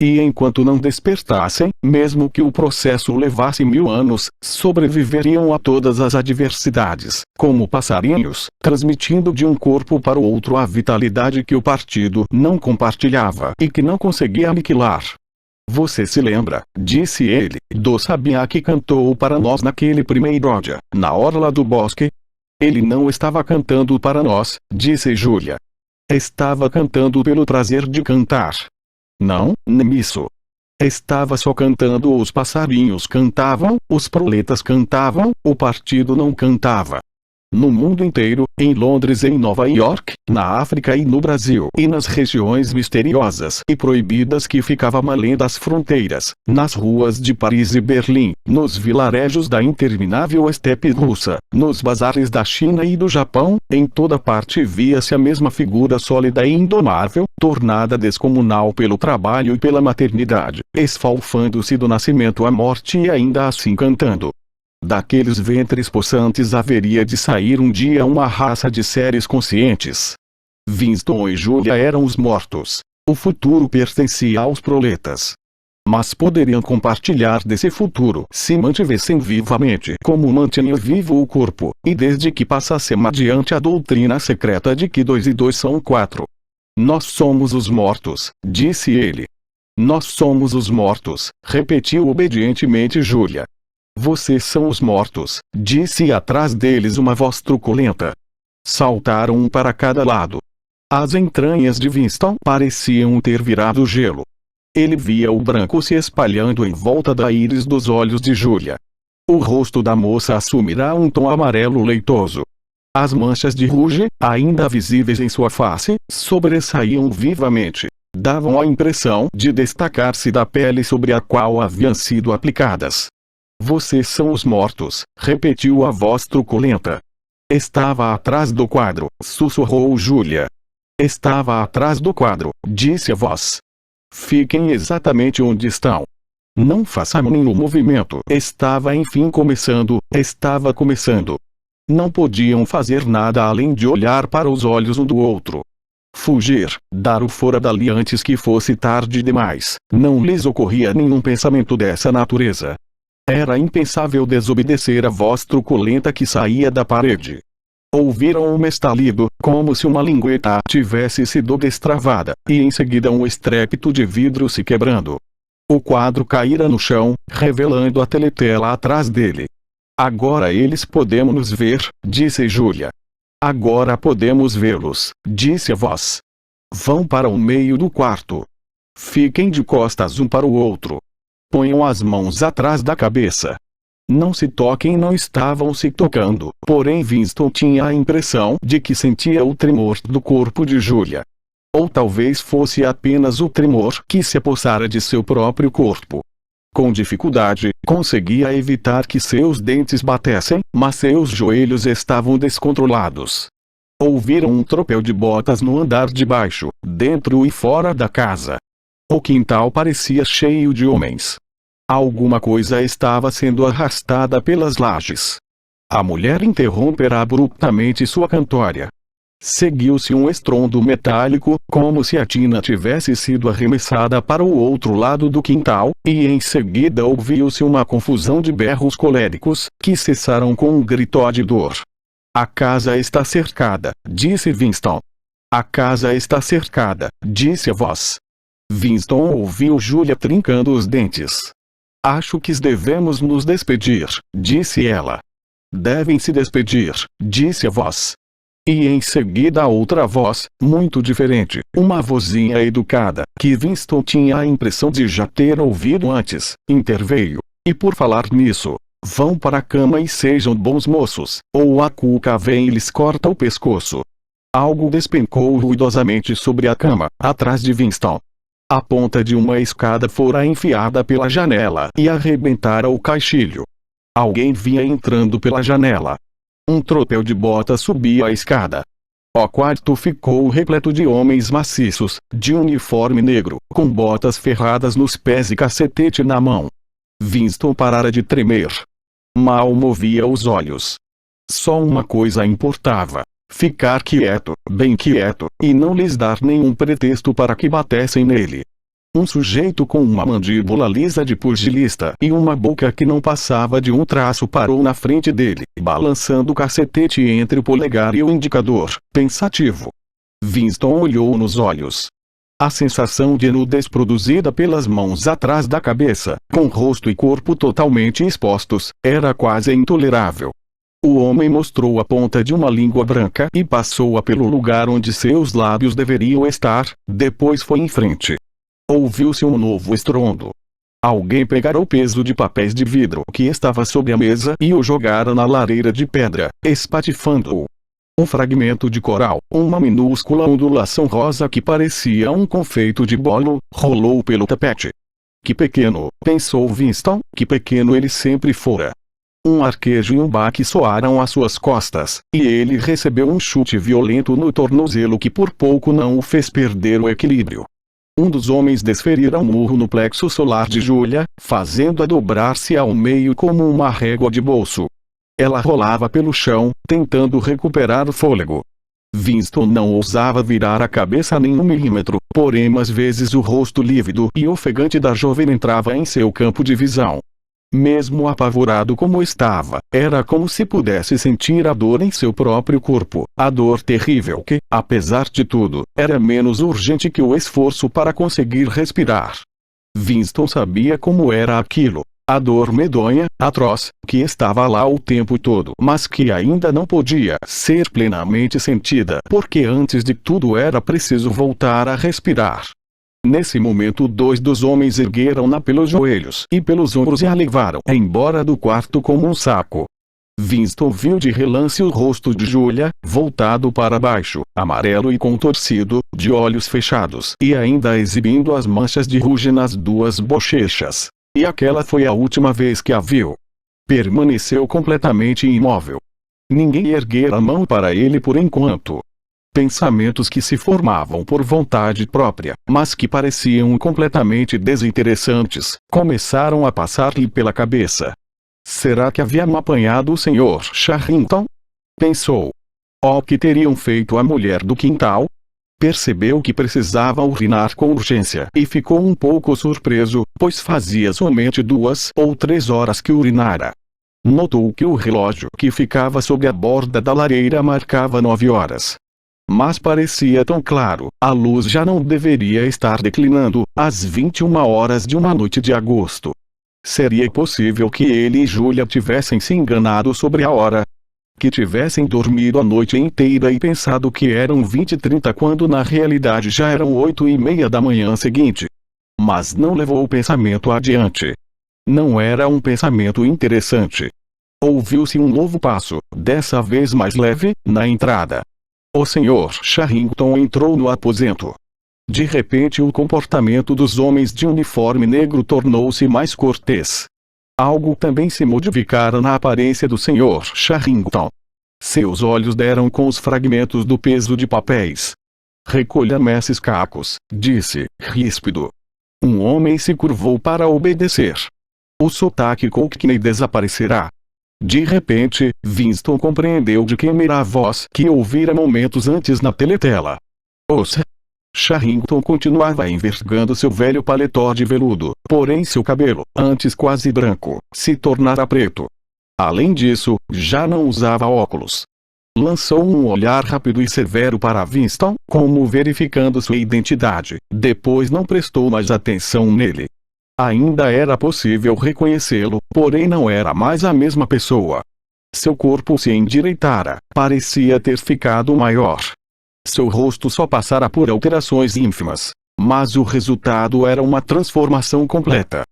E enquanto não despertassem, mesmo que o processo levasse 1000 anos, sobreviveriam a todas as adversidades, como passarinhos, transmitindo de um corpo para o outro a vitalidade que o partido não compartilhava e que não conseguia aniquilar. Você se lembra, disse ele, do sabiá que cantou para nós naquele primeiro dia, na orla do bosque? Ele não estava cantando para nós, disse Júlia. Estava cantando pelo prazer de cantar. Não, nem isso. Estava só cantando, os passarinhos cantavam, os proletas cantavam, o partido não cantava. No mundo inteiro, em Londres e em Nova York, na África e no Brasil, e nas regiões misteriosas e proibidas que ficavam além das fronteiras, nas ruas de Paris e Berlim, nos vilarejos da interminável estepe russa, nos bazares da China e do Japão, em toda parte via-se a mesma figura sólida e indomável, tornada descomunal pelo trabalho e pela maternidade, esfalfando-se do nascimento à morte e ainda assim cantando. Daqueles ventres possantes haveria de sair um dia uma raça de seres conscientes. Winston e Julia eram os mortos. O futuro pertencia aos proletas. Mas poderiam compartilhar desse futuro se mantivessem vivamente como mantinha vivo o corpo, e desde que passassem adiante a doutrina secreta de que 2 e 2 são 4. Nós somos os mortos, disse ele. Nós somos os mortos, repetiu obedientemente Julia. Vocês são os mortos, disse atrás deles uma voz truculenta. Saltaram um para cada lado. As entranhas de Winston pareciam ter virado gelo. Ele via o branco se espalhando em volta da íris dos olhos de Julia. O rosto da moça assumirá um tom amarelo leitoso. As manchas de ruge, ainda visíveis em sua face, sobressaíam vivamente. Davam a impressão de destacar-se da pele sobre a qual haviam sido aplicadas. Vocês são os mortos, repetiu a voz truculenta. Estava atrás do quadro, sussurrou Julia. Estava atrás do quadro, disse a voz. Fiquem exatamente onde estão. Não façam nenhum movimento. Estava enfim começando, estava começando. Não podiam fazer nada além de olhar para os olhos um do outro. Fugir, dar o fora dali antes que fosse tarde demais, não lhes ocorria nenhum pensamento dessa natureza. Era impensável desobedecer a voz truculenta que saía da parede. Ouviram um estalido, como se uma lingueta tivesse sido destravada, e em seguida um estrépito de vidro se quebrando. O quadro caíra no chão, revelando a teletela atrás dele. Agora eles podemos nos ver, disse Júlia. Agora podemos vê-los, disse a voz. Vão para o meio do quarto. Fiquem de costas um para o outro. Ponham as mãos atrás da cabeça. Não se toquem. Não estavam se tocando, porém Winston tinha a impressão de que sentia o tremor do corpo de Júlia. Ou talvez fosse apenas o tremor que se apossara de seu próprio corpo. Com dificuldade, conseguia evitar que seus dentes batessem, mas seus joelhos estavam descontrolados. Ouviram um tropel de botas no andar de baixo, dentro e fora da casa. O quintal parecia cheio de homens. Alguma coisa estava sendo arrastada pelas lajes. A mulher interrompera abruptamente sua cantória. Seguiu-se um estrondo metálico, como se a tina tivesse sido arremessada para o outro lado do quintal, e em seguida ouviu-se uma confusão de berros coléricos, que cessaram com um grito de dor. A casa está cercada, disse Winston. A casa está cercada, disse a voz. Winston ouviu Júlia trincando os dentes. Acho que devemos nos despedir, disse ela. Devem se despedir, disse a voz. E em seguida outra voz, muito diferente, uma vozinha educada, que Winston tinha a impressão de já ter ouvido antes, interveio. E por falar nisso, vão para a cama e sejam bons moços, ou a cuca vem e lhes corta o pescoço. Algo despencou ruidosamente sobre a cama, atrás de Winston. A ponta de uma escada fora enfiada pela janela e arrebentara o caixilho. Alguém vinha entrando pela janela. Um tropel de botas subia a escada. O quarto ficou repleto de homens maciços, de uniforme negro, com botas ferradas nos pés e cacetete na mão. Winston parara de tremer. Mal movia os olhos. Só uma coisa importava: ficar quieto, bem quieto, e não lhes dar nenhum pretexto para que batessem nele. Um sujeito com uma mandíbula lisa de pugilista e uma boca que não passava de um traço parou na frente dele, balançando o cacetete entre o polegar e o indicador, pensativo. Winston olhou nos olhos. A sensação de nudez produzida pelas mãos atrás da cabeça, com rosto e corpo totalmente expostos, era quase intolerável. O homem mostrou a ponta de uma língua branca e passou-a pelo lugar onde seus lábios deveriam estar, depois foi em frente. Ouviu-se um novo estrondo. Alguém pegara o peso de papéis de vidro que estava sobre a mesa e o jogara na lareira de pedra, espatifando-o. Um fragmento de coral, uma minúscula ondulação rosa que parecia um confeito de bolo, rolou pelo tapete. Que pequeno, pensou Winston, que pequeno ele sempre fora. Um arquejo e um baque soaram às suas costas, e ele recebeu um chute violento no tornozelo que por pouco não o fez perder o equilíbrio. Um dos homens desferira um murro no plexo solar de Júlia, fazendo-a dobrar-se ao meio como uma régua de bolso. Ela rolava pelo chão, tentando recuperar o fôlego. Winston não ousava virar a cabeça nem um milímetro, porém às vezes o rosto lívido e ofegante da jovem entrava em seu campo de visão. Mesmo apavorado como estava, era como se pudesse sentir a dor em seu próprio corpo, a dor terrível que, apesar de tudo, era menos urgente que o esforço para conseguir respirar. Winston sabia como era aquilo, a dor medonha, atroz, que estava lá o tempo todo, mas que ainda não podia ser plenamente sentida, porque antes de tudo era preciso voltar a respirar. Nesse momento dois dos homens ergueram-na pelos joelhos e pelos ombros e a levaram embora do quarto como um saco. Winston viu de relance o rosto de Júlia, voltado para baixo, amarelo e contorcido, de olhos fechados e ainda exibindo as manchas de ruge nas duas bochechas. E aquela foi a última vez que a viu. Permaneceu completamente imóvel. Ninguém erguera a mão para ele por enquanto. Pensamentos que se formavam por vontade própria, mas que pareciam completamente desinteressantes, começaram a passar-lhe pela cabeça. Será que haviam apanhado o Sr. Charrington? Pensou. O que teriam feito a mulher do quintal? Percebeu que precisava urinar com urgência e ficou um pouco surpreso, pois fazia somente 2 ou 3 horas que urinara. Notou que o relógio que ficava sob a borda da lareira marcava 9 horas. Mas parecia tão claro, a luz já não deveria estar declinando, às 21 horas de uma noite de agosto. Seria possível que ele e Julia tivessem se enganado sobre a hora? Que tivessem dormido a noite inteira e pensado que eram 20h30 quando na realidade já eram 8h30 da manhã seguinte? Mas não levou o pensamento adiante. Não era um pensamento interessante. Ouviu-se um novo passo, dessa vez mais leve, na entrada. O Sr. Charrington entrou no aposento. De repente o comportamento dos homens de uniforme negro tornou-se mais cortês. Algo também se modificara na aparência do Sr. Charrington. Seus olhos deram com os fragmentos do peso de papéis. "Recolha-me esses cacos", disse, ríspido. Um homem se curvou para obedecer. O sotaque cockney desaparecerá. De repente, Winston compreendeu de quem era a voz que ouvira momentos antes na teletela. Os Charrington continuava envergando seu velho paletó de veludo, porém seu cabelo, antes quase branco, se tornara preto. Além disso, já não usava óculos. Lançou um olhar rápido e severo para Winston, como verificando sua identidade, depois não prestou mais atenção nele. Ainda era possível reconhecê-lo, porém não era mais a mesma pessoa. Seu corpo se endireitara, parecia ter ficado maior. Seu rosto só passara por alterações ínfimas, mas o resultado era uma transformação completa.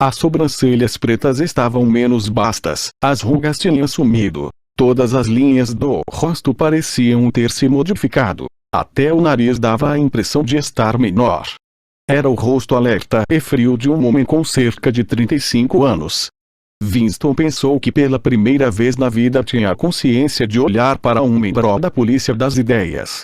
As sobrancelhas pretas estavam menos bastas, as rugas tinham sumido, todas as linhas do rosto pareciam ter se modificado, até o nariz dava a impressão de estar menor. Era o rosto alerta e frio de um homem com cerca de 35 anos. Winston pensou que pela primeira vez na vida tinha a consciência de olhar para um membro da polícia das ideias.